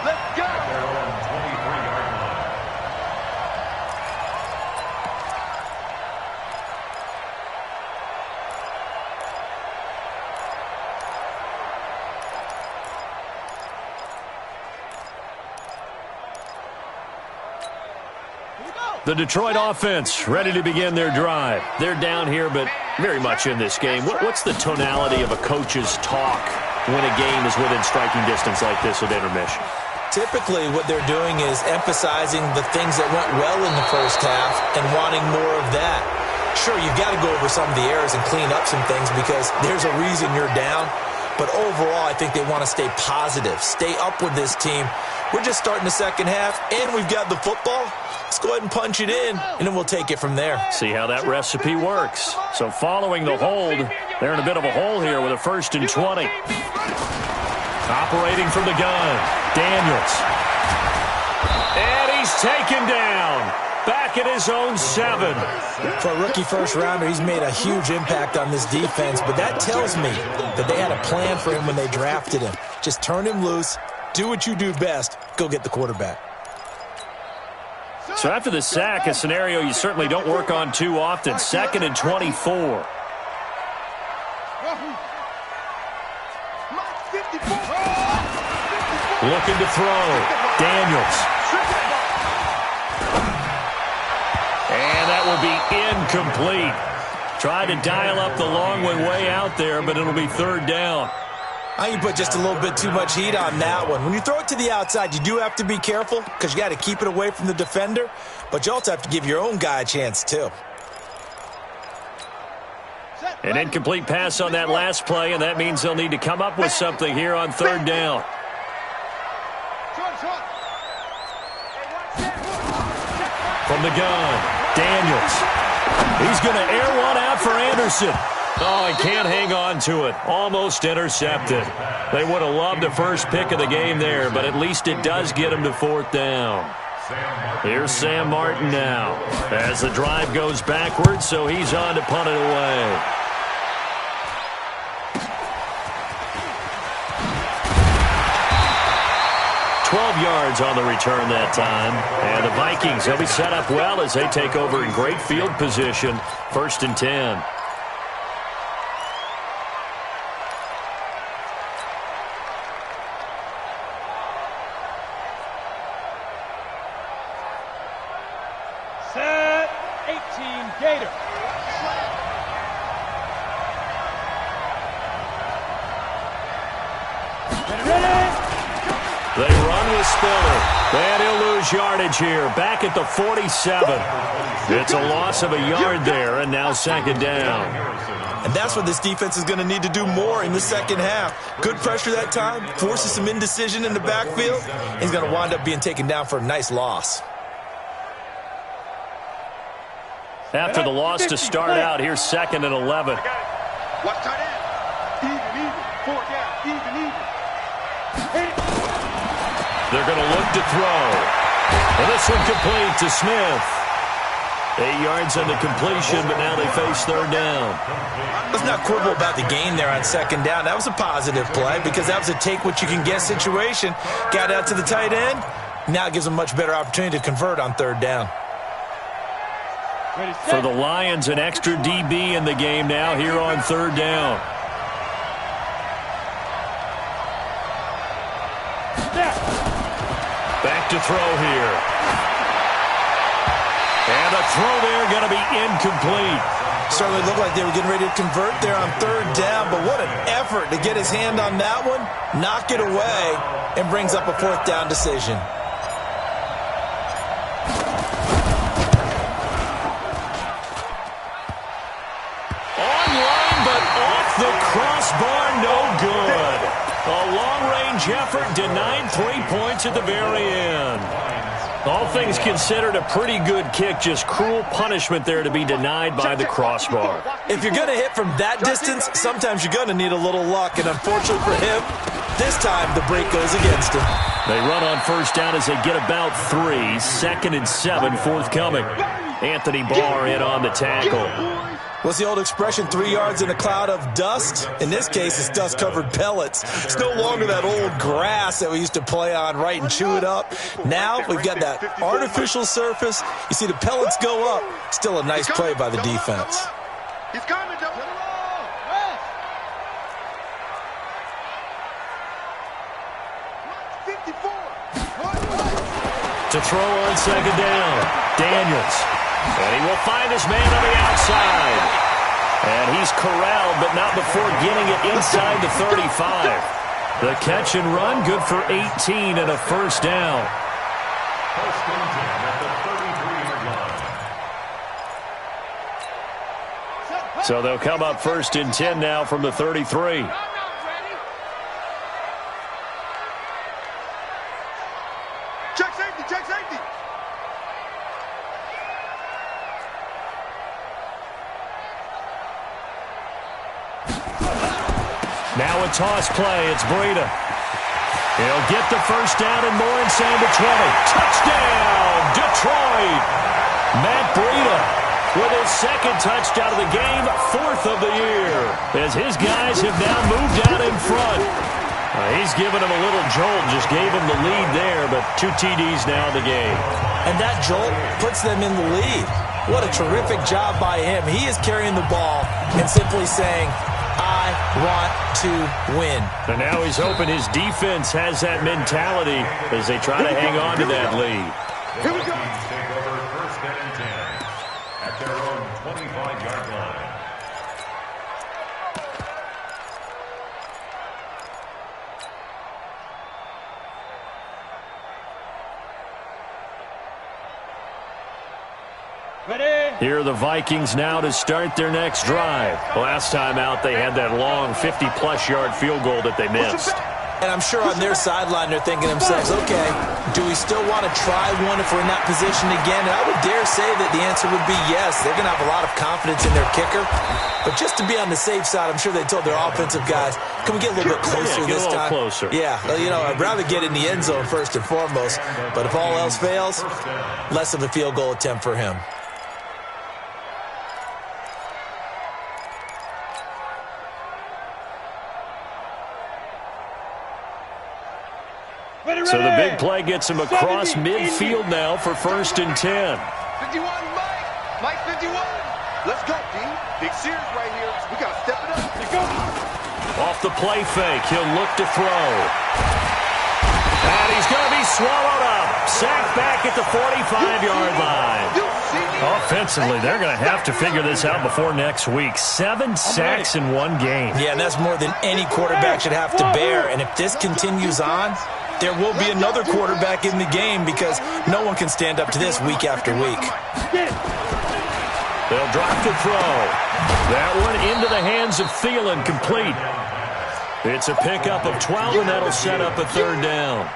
Let's go! The Detroit offense ready to begin their drive. They're down here, but very much in this game. What's the tonality of a coach's talk when a game is within striking distance like this at intermission? Typically, what they're doing is emphasizing the things that went well in the first half and wanting more of that. Sure, you've got to go over some of the errors and clean up some things because there's a reason you're down. But overall, I think they want to stay positive, stay up with this team. We're just starting the second half, and we've got the football. Let's go ahead and punch it in, and then we'll take it from there. See how that recipe works. So following the hold, they're in a bit of a hole here with a 1st and 20. Operating from the gun, Daniels. And he's taken down. Back at his own 7. For a rookie first-rounder, he's made a huge impact on this defense, but that tells me that they had a plan for him when they drafted him. Just turn him loose, do what you do best, go get the quarterback. So after the sack, a scenario you certainly don't work on too often. 2nd and 24. Looking to throw. Daniels. And that will be incomplete. Tried to dial up the long one way out there, but it'll be 3rd down. I think you put just a little bit too much heat on that one. When you throw it to the outside, you do have to be careful because you got to keep it away from the defender, but you also have to give your own guy a chance too. An incomplete pass on that last play, and that means they'll need to come up with something here on 3rd down. From the gun, Daniels. He's going to air one out for Anderson. Oh, he can't hang on to it. Almost intercepted. They would have loved the first pick of the game there, but at least it does get him to 4th down. Here's Sam Martin now as the drive goes backwards, so he's on to punt it away. Yards on the return that time. And the Vikings, they'll be set up well as they take over in great field position. 1st and 10. Set 18 Gator. They run with Spiller. And he'll lose yardage here. Back at the 47. It's a loss of a yard there, and now 2nd down. And that's what this defense is going to need to do more in the second half. Good pressure that time, forces some indecision in the backfield. He's going to wind up being taken down for a nice loss. After the loss to start out, here's 2nd and 11. Watch tight end. Even. 4 down. Even. They're going to look to throw. And this one complete to Smith. 8 yards on the completion, but now they face 3rd down. Let's not quibble about the gain there on 2nd down. That was a positive play because that was a take-what-you-can-get situation. Got out to the tight end. Now it gives them a much better opportunity to convert on 3rd down. For the Lions, an extra DB in the game now here on 3rd down. to throw here. And the throw there going to be incomplete. Certainly looked like they were getting ready to convert there on third down, but what an effort to get his hand on that one, knock it away, and brings up a fourth down decision. Online, but off the crossbar, no good. A long-range effort denied 3 points at the very end. All things considered, a pretty good kick, just cruel punishment there to be denied by the crossbar. If you're going to hit from that distance, sometimes you're going to need a little luck, and unfortunately for him, this time the break goes against him. They run on first down as they get about 3. 2nd and 7 forthcoming. Anthony Barr in on the tackle. What's the old expression, 3 yards in a cloud of dust? In this case, it's dust-covered pellets. It's no longer that old grass that we used to play on, right, and chew it up. Now we've got that artificial surface. You see the pellets go up. Still a nice play by the defense. He's coming, Joe. To throw on second down, Daniels. And he will find his man on the outside. And he's corralled, but not before getting it inside the 35. The catch and run, good for 18 and a first down. First and 10 at the 33-yard line. So they'll come up first and 10 now from the 33. Check safety, check safety. Now a toss play. It's Breida. He'll get the first down and more inside the 20. Touchdown, Detroit. Matt Breida with his second touchdown of the game, 4th of the year, as his guys have now moved out in front. He's given him a little jolt, just gave him the lead there, but 2 TDs now in the game. And that jolt puts them in the lead. What a terrific job by him. He is carrying the ball and simply saying, I want to win. And now he's hoping his defense has that mentality as they try to hang on to that lead. Here we go. Take over first and 10 at their own 25-yard line. Here are the Vikings now to start their next drive. Last time out, they had that long 50-plus yard field goal that they missed. And I'm sure on their sideline they're thinking to themselves, okay, do we still want to try one if we're in that position again? And I would dare say that the answer would be yes. They're going to have a lot of confidence in their kicker. But just to be on the safe side, I'm sure they told their offensive guys, can we get a little bit closer this time? Closer. Yeah, you know, I'd rather get in the end zone first and foremost. But if all else fails, less of a field goal attempt for him. So the big play gets him across midfield now for first and 10. 51, Mike 51. Let's go, D. Big series right here. We got to step it up. Let's go. Off the play fake, he'll look to throw. And he's going to be swallowed up. Sacked back at the 45-yard line. Offensively, they're going to have to figure this out before next week. 7 sacks in one game. Yeah, and that's more than any quarterback should have to bear. And if this continues on, there will be another quarterback in the game because no one can stand up to this week after week. They'll drop the throw. That one into the hands of Thielen, complete. It's a pickup of 12, and that'll set up a third down.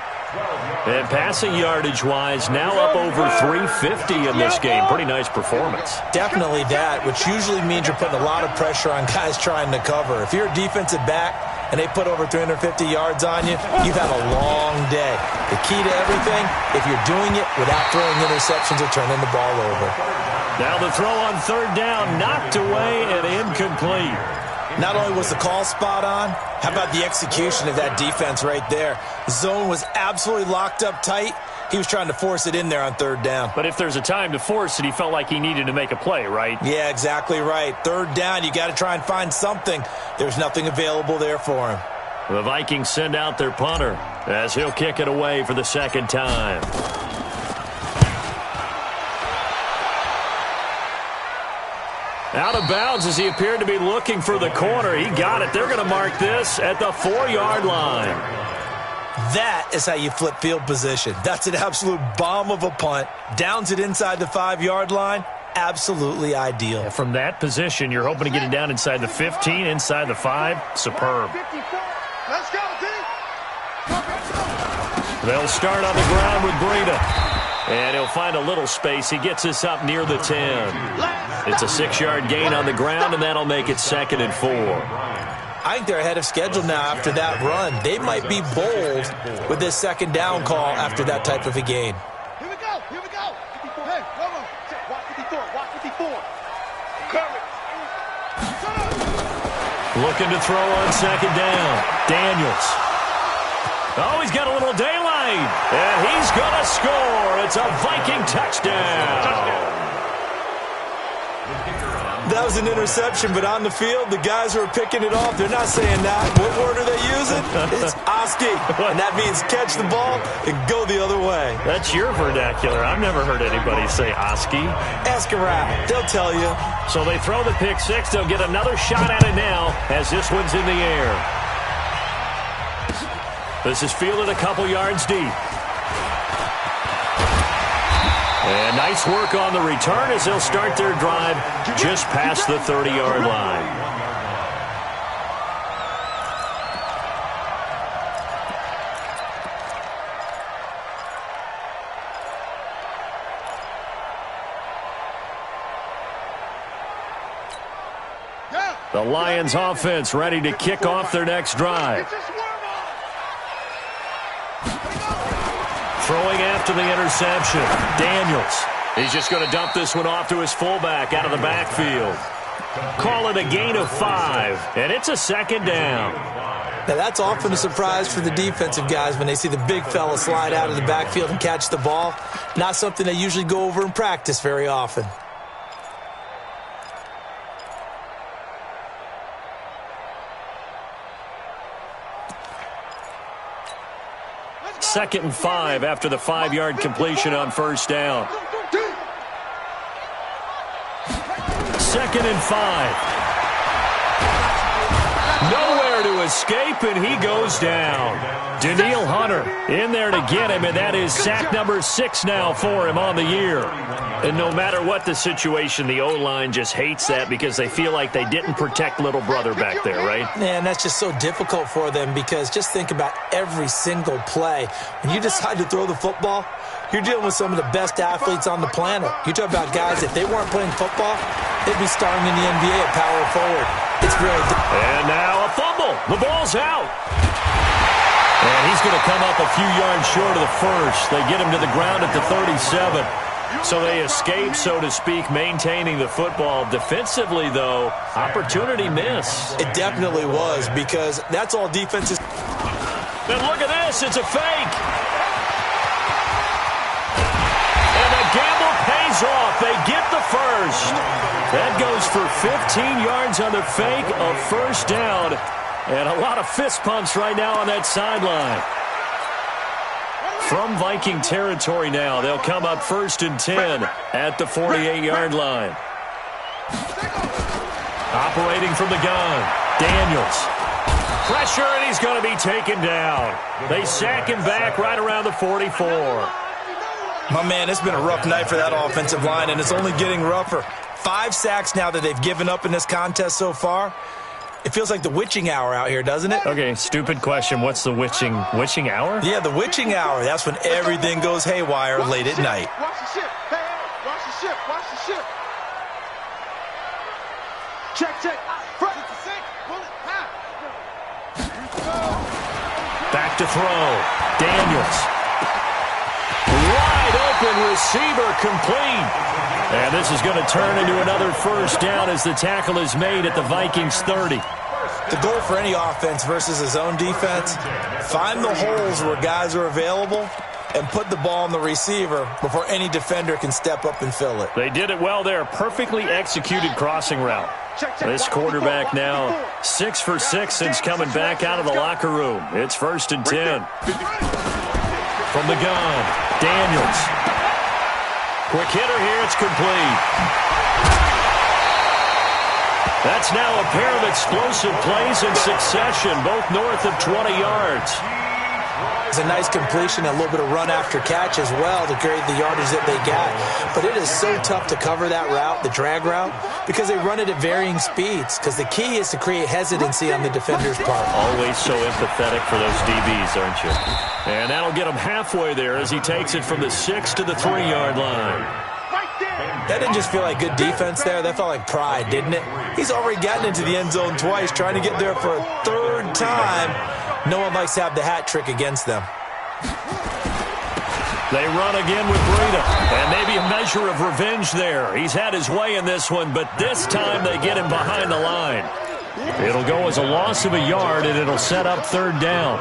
And passing yardage-wise, now up over 350 in this game. Pretty nice performance. Definitely that, which usually means you're putting a lot of pressure on guys trying to cover. If you're a defensive back and they put over 350 yards on you, you've had a long day. The key to everything, if you're doing it without throwing interceptions or turning the ball over. Now the throw on third down, knocked away and incomplete. Not only was the call spot on, how about the execution of that defense right there? The zone was absolutely locked up tight. He was trying to force it in there on third down. But if there's a time to force it, he felt like he needed to make a play, right? Yeah, exactly right. Third down, you got to try and find something. There's nothing available there for him. The Vikings send out their punter. as he'll kick it away for the second time. Out of bounds as he appeared to be looking for the corner. He got it. They're going to mark this at the 4-yard line. That is how you flip field position. That's an absolute bomb of a punt. Downs it inside the 5-yard line. Absolutely ideal. Yeah, from that position, you're hoping to get it down inside the 15, inside the 5. Superb. Let's go, D. They'll start on the ground with Breida. And he'll find a little space. He gets us up near the 10. It's a 6-yard gain on the ground, and that'll make it 2nd and 4. I think they're ahead of schedule now after that run. They might be bold with this 2nd down call after that type of a gain. Here we go. Here we go. Hey, come on. Watch 54. Watch 54. Courage. Looking to throw on 2nd down. Daniels. Oh, he's got a little daylight. And he's going to score. It's a Viking touchdown. That was an interception, but on the field, the guys who are picking it off, they're not saying that. What word are they using? It's Oski, and that means catch the ball and go the other way. That's your vernacular. I've never heard anybody say Oski. Ask around. They'll tell you. So they throw the pick 6. They'll get another shot at it now as this one's in the air. This is fielded a couple yards deep. And nice work on the return as they'll start their drive just past the 30-yard line. The Lions offense ready to kick off their next drive. Throwing after the interception. Daniels. He's just going to dump this one off to his fullback out of the backfield. Call it a gain of 5, and it's a 2nd down. Now, that's often a surprise for the defensive guys when they see the big fella slide out of the backfield and catch the ball. Not something they usually go over in practice very often. Second and 5 after the 5-yard completion on 1st down. 2nd and 5. Nowhere to escape, and he goes down. Danielle Hunter in there to get him, and that is sack number 6 now for him on the year. And no matter what the situation, the O-line just hates that because they feel like they didn't protect little brother back there, right? Man, that's just so difficult for them because just think about every single play. When you decide to throw the football, you're dealing with some of the best athletes on the planet. You talk about guys, if they weren't playing football, they'd be starring in the NBA at power forward. It's really And now a fumble. The ball's out. And he's going to come up a few yards short of the first. They get him to the ground at the 37. So they escape, so to speak, maintaining the football. Defensively, though, opportunity miss. It definitely was because that's all defenses. And look at this. It's a fake. And the gamble pays off. They get the first. That goes for 15 yards on the fake, a 1st down. And a lot of fist pumps right now on that sideline. From Viking territory now, they'll come up 1st and 10 at the 48-yard line. Operating from the gun, Daniels. Pressure, and he's going to be taken down. They sack him back right around the 44. My man, it's been a rough night for that offensive line, and it's only getting rougher. 5 sacks now that they've given up in this contest so far. It feels like the witching hour out here, doesn't it? Okay, stupid question. What's the witching hour? Yeah, the witching hour. That's when everything goes haywire late at night. Watch the ship. Hey, watch the ship. Watch the ship. Check. Front. Back to throw. Daniels. Wide open receiver complete. And this is going to turn into another 1st down as the tackle is made at the Vikings 30. The goal for any offense versus his own defense, find the holes where guys are available and put the ball on the receiver before any defender can step up and fill it. They did it well there. Perfectly executed crossing route. This quarterback now 6 for 6 since coming back out of the locker room. It's 1st and 10. From the gun, Daniels. Quick hitter here. It's complete. That's now a pair of explosive plays in succession, both north of 20 yards. It's a nice completion, a little bit of run after catch as well to create the yardage that they got. But it is so tough to cover that route, the drag route, because they run it at varying speeds. Because the key is to create hesitancy on the defender's part. Always so empathetic for those DBs, aren't you? And that'll get him halfway there as he takes it from the 6 to the 3-yard line. That didn't just feel like good defense there. That felt like pride, didn't it? He's already gotten into the end zone twice, trying to get there for a 3rd time. No one likes to have the hat trick against them. They run again with Breida, and maybe a measure of revenge there. He's had his way in this one, but this time they get him behind the line. It'll go as a loss of a yard, and it'll set up 3rd down.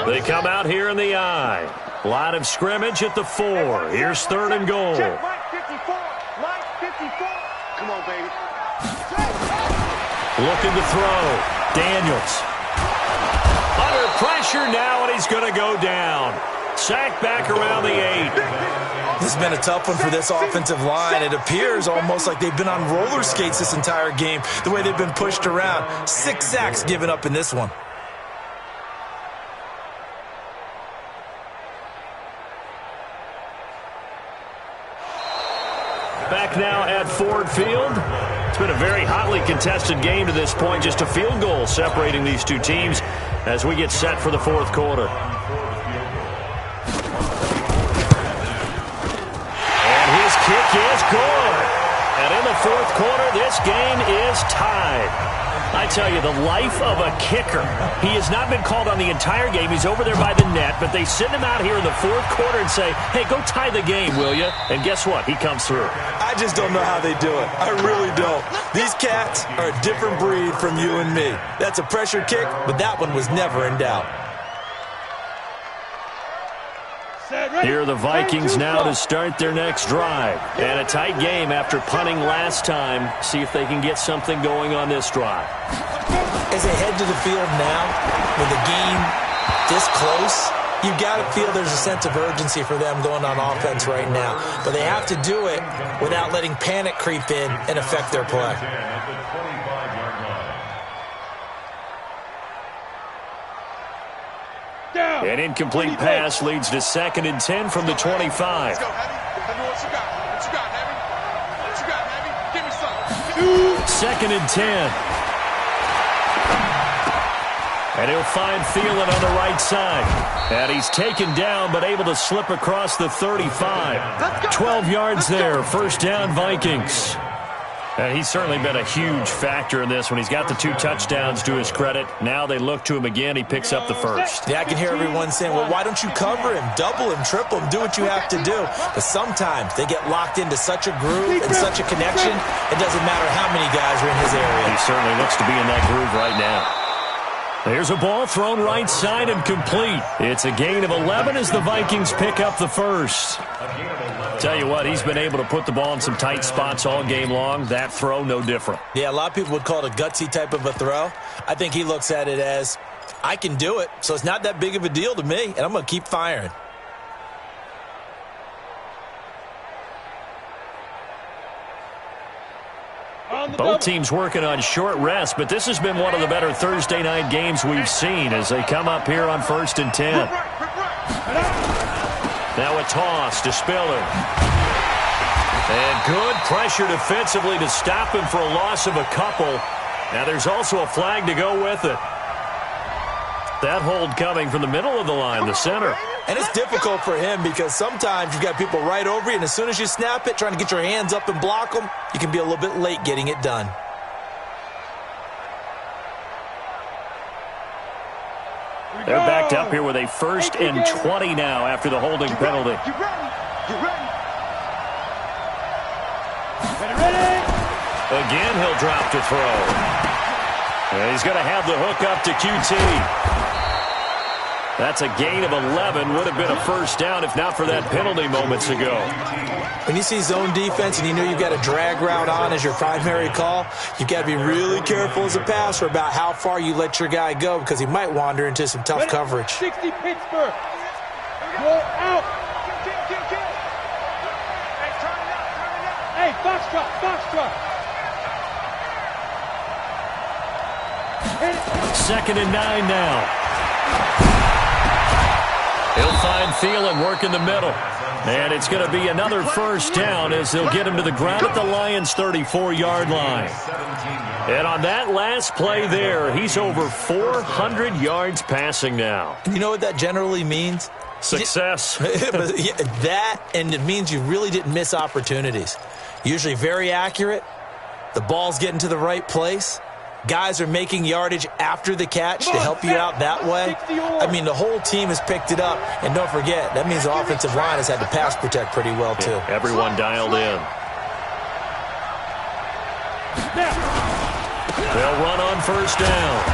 They come out here in the I. Line of scrimmage at the 4. Here's 3rd and goal. Line 54. Line 54. Come on, baby. Looking to throw. Daniels. Under pressure now, and he's going to go down. Sacked back around the 8. This has been a tough one for this offensive line. It appears almost like they've been on roller skates this entire game, the way they've been pushed around. 6 sacks given up in this one. Back now at Ford Field. It's been a very hotly contested game to this point. Just a field goal separating these two teams as we get set for the 4th quarter. And his kick is good. And in the 4th quarter, this game is tied. I tell you, the life of a kicker. He has not been called on the entire game. He's over there by the net, but they send him out here in the 4th quarter and say, hey, go tie the game, will you? And guess what? He comes through. I just don't know how they do it. I really don't. These cats are a different breed from you and me. That's a pressure kick, but that one was never in doubt. Here are the Vikings now to start their next drive. And a tight game after punting last time. See if they can get something going on this drive. As they head to the field now, with the game this close, you've got to feel there's a sense of urgency for them going on offense right now. But they have to do it without letting panic creep in and affect their play. An incomplete pass leads to 2nd and 10 from the 25. Let's go, Heavy. Tell me what you got. What you got, Heavy? What you got, Heavy? Give me something. 2nd and 10. And he'll find Thielen on the right side. And he's taken down, but able to slip across the 35. 12 yards there. 1st down, Vikings. And he's certainly been a huge factor in this when he's got the 2 touchdowns to his credit. Now they look to him again. He picks up the 1st. Yeah, I can hear everyone saying, well, why don't you cover him, double him, triple him, do what you have to do. But sometimes they get locked into such a groove and such a connection, it doesn't matter how many guys are in his area. He certainly looks to be in that groove right now. There's a ball thrown right side and complete. It's a gain of 11 as the Vikings pick up the 1st. Tell you what, he's been able to put the ball in some tight spots all game long. That throw, no different. Yeah, a lot of people would call it a gutsy type of a throw. I think he looks at it as, I can do it, so it's not that big of a deal to me, and I'm going to keep firing. Both teams working on short rest, but this has been one of the better Thursday night games we've seen as they come up here on 1st and 10. Now a toss to Spiller. And good pressure defensively to stop him for a loss of a couple. Now there's also a flag to go with it. That hold coming from the middle of the line, the center. And it's difficult for him because sometimes you've got people right over you, and as soon as you snap it, trying to get your hands up and block them, you can be a little bit late getting it done. They're backed up here with a 1st and 20 now after the holding penalty. Get ready. Get ready. Again, he'll drop to throw. And he's going to have the hook up to QT. That's a gain of 11. Would have been a first down if not for that penalty moments ago. When you see zone defense and you know you've got a drag route on as your primary call, you've got to be really careful as a passer about how far you let your guy go because he might wander into some tough coverage. 60 Pittsburgh. Go out. Hey, Foxtrot, Foxtrot. 2nd and 9 now. He'll find Thielen work in the middle. And it's going to be another first down as they'll get him to the ground at the Lions' 34-yard line. And on that last play there, he's over 400 yards passing now. You know what that generally means? Success. That, and it means you really didn't miss opportunities. Usually very accurate. The ball's getting to the right place. Guys are making yardage after the catch to help you out that way. I mean, the whole team has picked it up. And don't forget, that means the offensive line has had to pass protect pretty well, too. Yeah, everyone dialed in. They'll run on first down.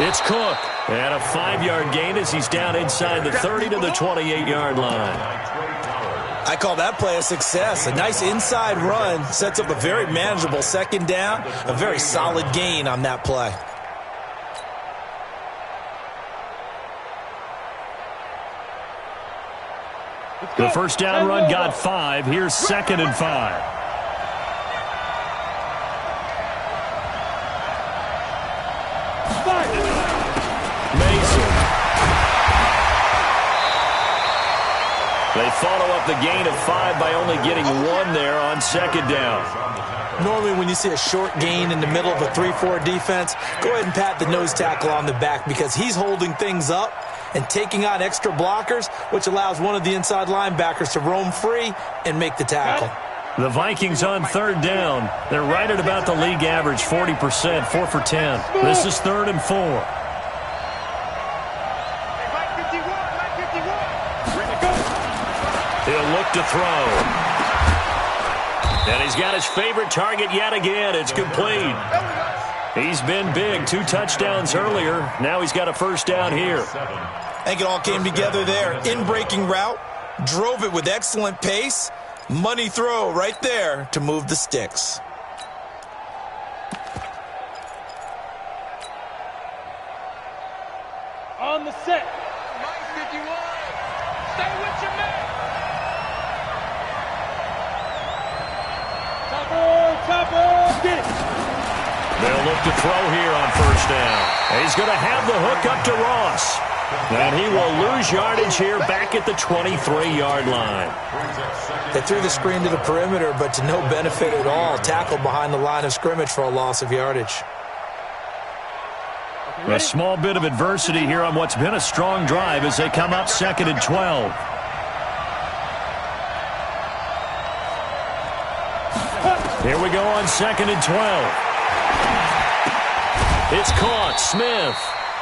It's Cook. And a 5-yard gain as he's down inside the 30 to the 28-yard line. I call that play a success. A nice inside run sets up a very manageable second down, a very solid gain on that play. The first down run got 5. Here's 2nd and 5. They follow up the gain of 5 by only getting 1 there on 2nd down. Normally when you see a short gain in the middle of a 3-4 defense, go ahead and pat the nose tackle on the back because he's holding things up and taking on extra blockers, which allows one of the inside linebackers to roam free and make the tackle. The Vikings on 3rd down. They're right at about the league average, 40%, 4 for 10. This is 3rd and 4. He'll look to throw. And he's got his favorite target yet again. It's complete. He's been big. 2 touchdowns earlier. Now he's got a first down here. I think it all came together there. In-breaking route. Drove it with excellent pace. Money throw right there to move the sticks. On the set. Stay with your man. Topper, get it. They'll look to throw here on first down. And he's going to have the hook up to Ross. And he will lose yardage here back at the 23-yard line. They threw the screen to the perimeter, but to no benefit at all. Tackled behind the line of scrimmage for a loss of yardage. A small bit of adversity here on what's been a strong drive as they come up 2nd and 12. Here we go on 2nd and 12. It's caught. Smith.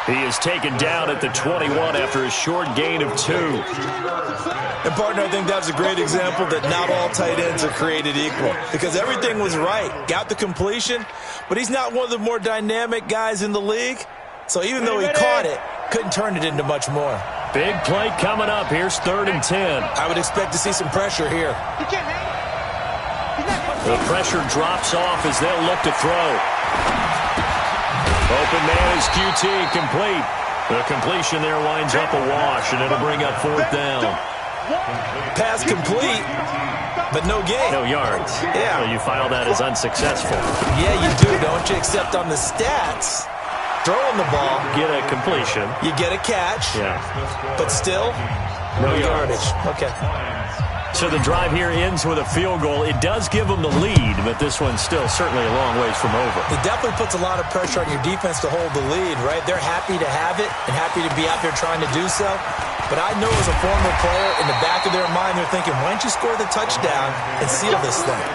He is taken down at the 21 after a short gain of 2. And, partner, I think that's a great example that not all tight ends are created equal because everything was right. Got the completion, but he's not one of the more dynamic guys in the league. So even though he caught it, couldn't turn it into much more. Big play coming up. Here's 3rd and 10. I would expect to see some pressure here. The pressure drops off as they'll look to throw. Open man is QT, complete. The completion there winds up a wash, and it'll bring up 4th down. Pass complete, but no gain. No yards. Yeah. So you file that as unsuccessful. Yeah, you do, don't you? Except on the stats, throwing the ball. Get a completion. You get a catch. Yeah. But still, no yardage. Okay. So the drive here ends with a field goal. It does give them the lead, but this one's still certainly a long ways from over. It definitely puts a lot of pressure on your defense to hold the lead, right? They're happy to have it and happy to be out there trying to do so. But I know as a former player, in the back of their mind, they're thinking, why don't you score the touchdown and seal this thing?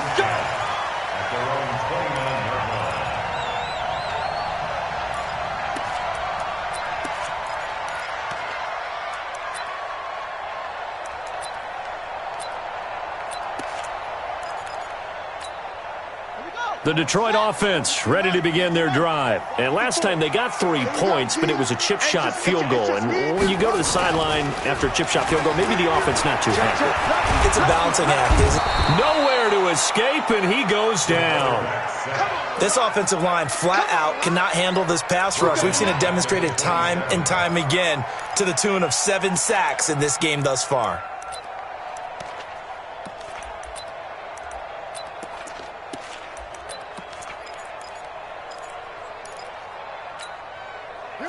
The Detroit offense ready to begin their drive. And last time they got 3 points, but it was a chip shot field goal. And when you go to the sideline after a chip shot field goal, maybe the offense not too happy. It's a balancing act, isn't it? Nowhere to escape, and he goes down. This offensive line flat out cannot handle this pass rush. We've seen it demonstrated time and time again to the tune of 7 sacks in this game thus far.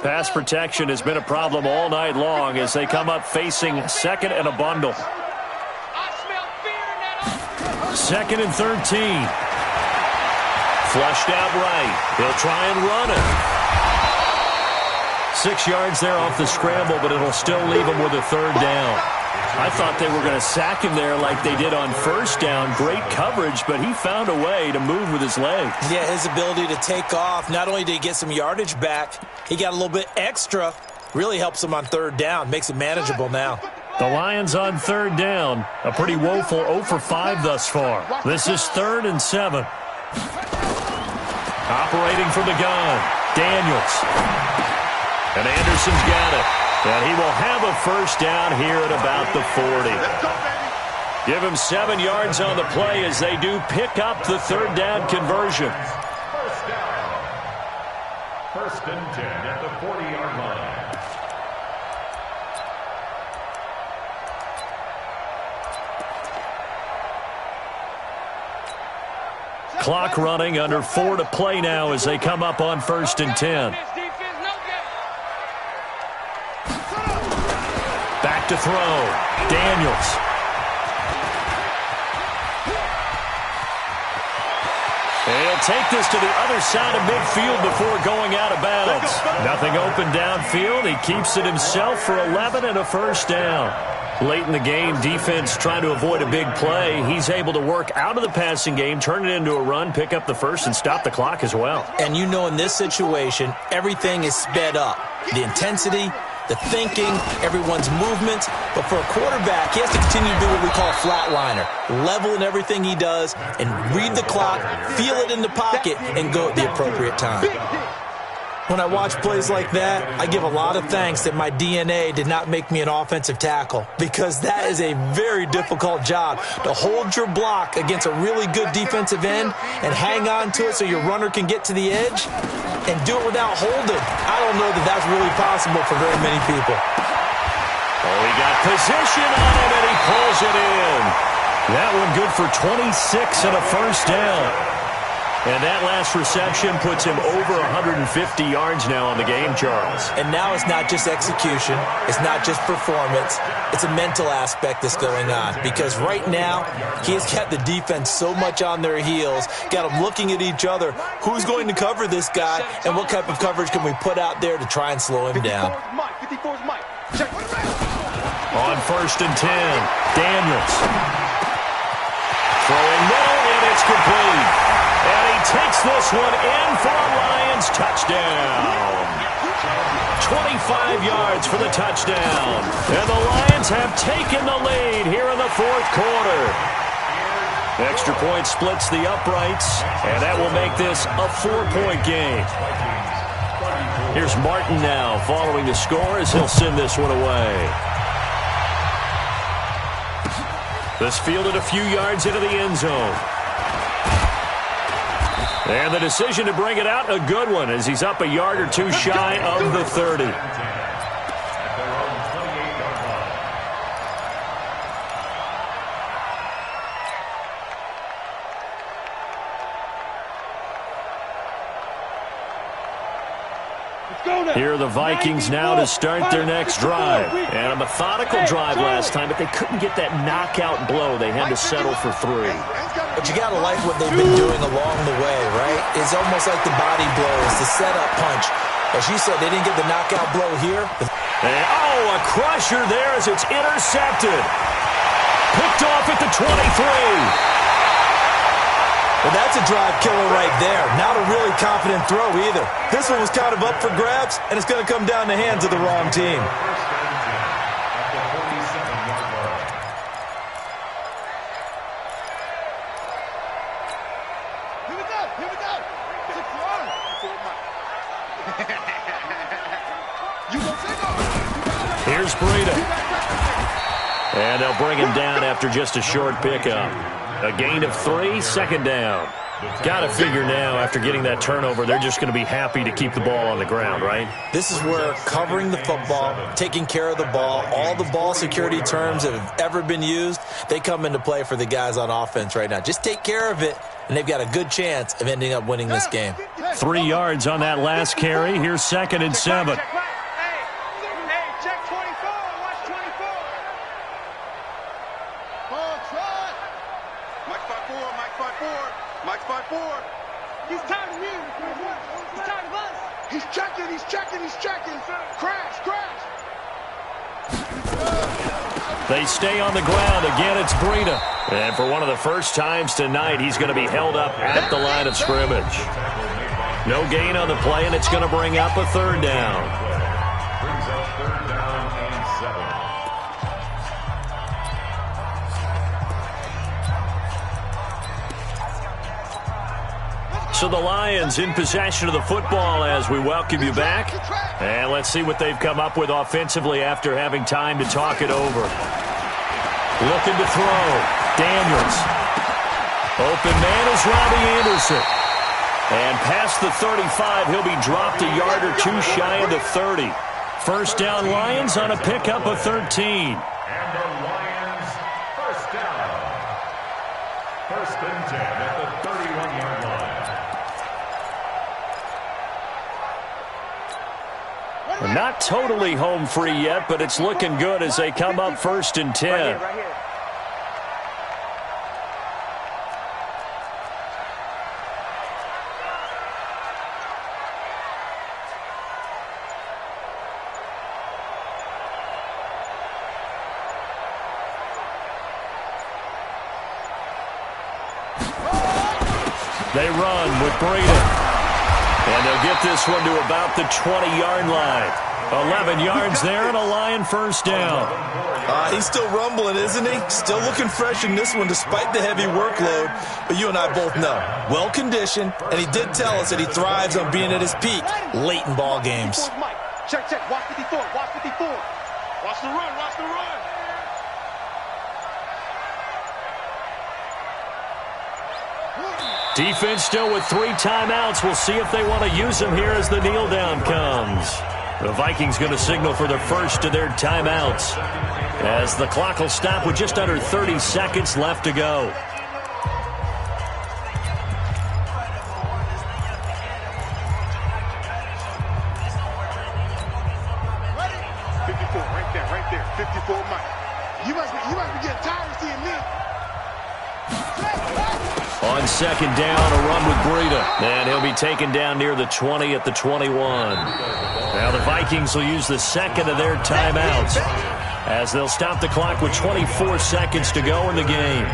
Pass protection has been a problem all night long as they come up facing second and a bundle. 2nd and 13. Flushed out right. He'll try and run it. 6 yards there off the scramble, but it'll still leave him with a 3rd down. I thought they were going to sack him there like they did on 1st down. Great coverage, but he found a way to move with his legs. Yeah, his ability to take off. Not only did he get some yardage back, he got a little bit extra. Really helps him on 3rd down. Makes it manageable now. The Lions on 3rd down. A pretty woeful 0 for 5 thus far. This is 3rd and 7. Operating from the gun, Daniels. And Anderson's got it. And he will have a 1st down here at about the 40. Give him 7 yards on the play as they do pick up the 3rd down conversion. 1st down. 1st and 10 at the 40-yard line. Clock running, under 4 to play now as they come up on 1st and 10. Back to throw. Daniels. And he'll take this to the other side of midfield before going out of bounds. Nothing open downfield. He keeps it himself for 11 and a 1st down. Late in the game, defense trying to avoid a big play. He's able to work out of the passing game, turn it into a run, pick up the 1st, and stop the clock as well. And you know in this situation, everything is sped up. The intensity, the thinking, everyone's movements. But for a quarterback, he has to continue to do what we call a flatliner. Level in everything he does and read the clock, feel it in the pocket, and go at the appropriate time. When I watch plays like that, I give a lot of thanks that my DNA did not make me an offensive tackle, because that is a very difficult job to hold your block against a really good defensive end and hang on to it so your runner can get to the edge and do it without holding. I don't know that that's really possible for very many people. Oh, he got position on him, and he pulls it in. That one good for 26 and a 1st down. And that last reception puts him over 150 yards now on the game, Charles. And now it's not just execution. It's not just performance. It's a mental aspect that's going on. Because right now, he has got the defense so much on their heels, got them looking at each other. Who's going to cover this guy, and what type of coverage can we put out there to try and slow him down? On 1st and 10, Daniels. Throwing middle, and it's complete. And he takes this one in for a Lions touchdown. 25 yards for the touchdown. And the Lions have taken the lead here in the 4th quarter. Extra point splits the uprights, and that will make this a 4-point game. Here's Martin now following the score as he'll send this one away. This fielded a few yards into the end zone. And the decision to bring it out, a good one, as he's up a yard or two shy of the 30. Here are the Vikings now to start their next drive. And a methodical drive last time, but they couldn't get that knockout blow. They had to settle for 3. But you got to like what they've been doing along the way, right? It's almost like the body blows, the setup punch. As you said, they didn't get the knockout blow here. And, a crusher there as it's intercepted. Picked off at the 23. Well, that's a drive killer right there. Not a really confident throw either. This one was kind of up for grabs, and it's going to come down the hands of the wrong team. Here we go. Here we go. You gonna take off. Here's Breida. And they'll bring him down after just a short pickup. A gain of 3, second down. Got to figure now, after getting that turnover, they're just going to be happy to keep the ball on the ground, right? This is where covering the football, taking care of the ball, all the ball security terms that have ever been used, they come into play for the guys on offense right now. Just take care of it, and they've got a good chance of ending up winning this game. 3 yards on that last carry. Here's 2nd and 7. He's tired of you. He's tired of us. He's checking. Crash. They stay on the ground. Again, it's Breida. And for one of the first times tonight, he's going to be held up at the line of scrimmage. No gain on the play, and it's going to bring up a 3rd down. Brings up 3rd down and 7. So the Lions in possession of the football as we welcome you back. And let's see what they've come up with offensively after having time to talk it over. Looking to throw. Daniels. Open man is Robbie Anderson. And past the 35, he'll be dropped a yard or 2 shy of the 30. First down Lions on a pickup of 13. And the Lions first down. 1st and 10 at the 31-yard line. Not totally home free yet, but it's looking good as they come up 1st and 10. Right here. They run with Breida. And they'll get this one to about the 20-yard line. 11 yards there and a Lion first down. He's still rumbling, isn't he? Still looking fresh in this one despite the heavy workload. But you and I both know, well-conditioned, and he did tell us that he thrives on being at his peak late in ball games. Check. Watch 54. Watch the run. Defense still with 3 timeouts. We'll see if they want to use them here as the kneel down comes. The Vikings going to signal for the first of their timeouts as the clock will stop with just under 30 seconds left to go. Right there. 54, Mike. You must be getting tired of seeing me. On 2nd down, a run with Breida. And he'll be taken down near the 20 at the 21. Now the Vikings will use the 2nd of their timeouts as they'll stop the clock with 24 seconds to go in the game.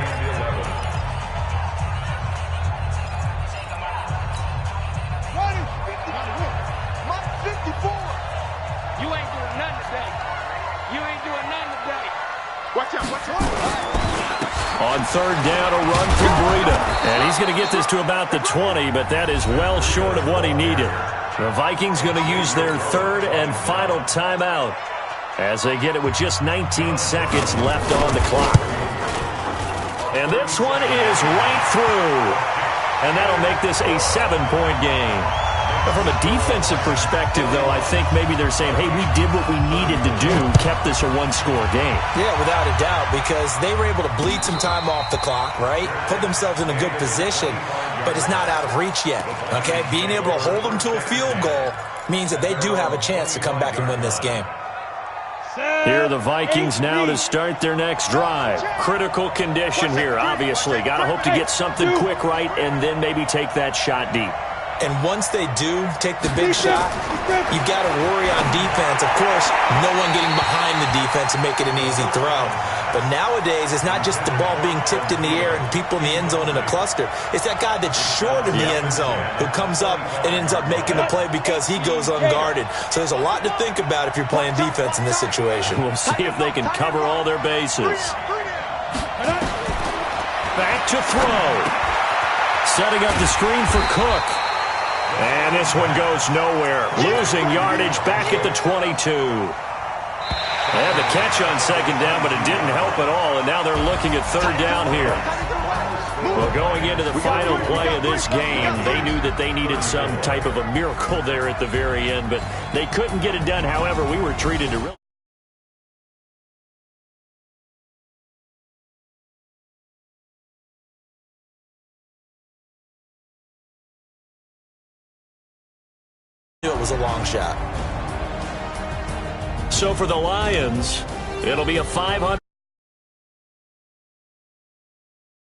On 3rd down, a run from Breida. And he's going to get this to about the 20, but that is well short of what he needed. The Vikings going to use their 3rd and final timeout as they get it with just 19 seconds left on the clock. And this one is right through. And that'll make this a 7-point game. But from a defensive perspective, though, I think maybe they're saying, hey, we did what we needed to do, kept this a 1-score game. Yeah, without a doubt, because they were able to bleed some time off the clock, right? Put themselves in a good position, but it's not out of reach yet, okay? Being able to hold them to a field goal means that they do have a chance to come back and win this game. Here are the Vikings now to start their next drive. Critical condition here, obviously. Got to hope to get something quick right and then maybe take that shot deep. And once they do take the big shot, you've got to worry on defense. Of course, no one getting behind the defense and make it an easy throw. But nowadays, it's not just the ball being tipped in the air and people in the end zone in a cluster. It's that guy that's short in the end zone who comes up and ends up making the play because he goes unguarded. So there's a lot to think about if you're playing defense in this situation. We'll see if they can cover all their bases. Back to throw. Setting up the screen for Cook. And this one goes nowhere. Losing yardage back at the 22. They had the catch on second down, but it didn't help at all, and now they're looking at third down here. Well, going into the final play of this game, they knew that they needed some type of a miracle there at the very end, but they couldn't get it done. However, we were treated to really... It was a long shot. So for the Lions, it'll be a 500.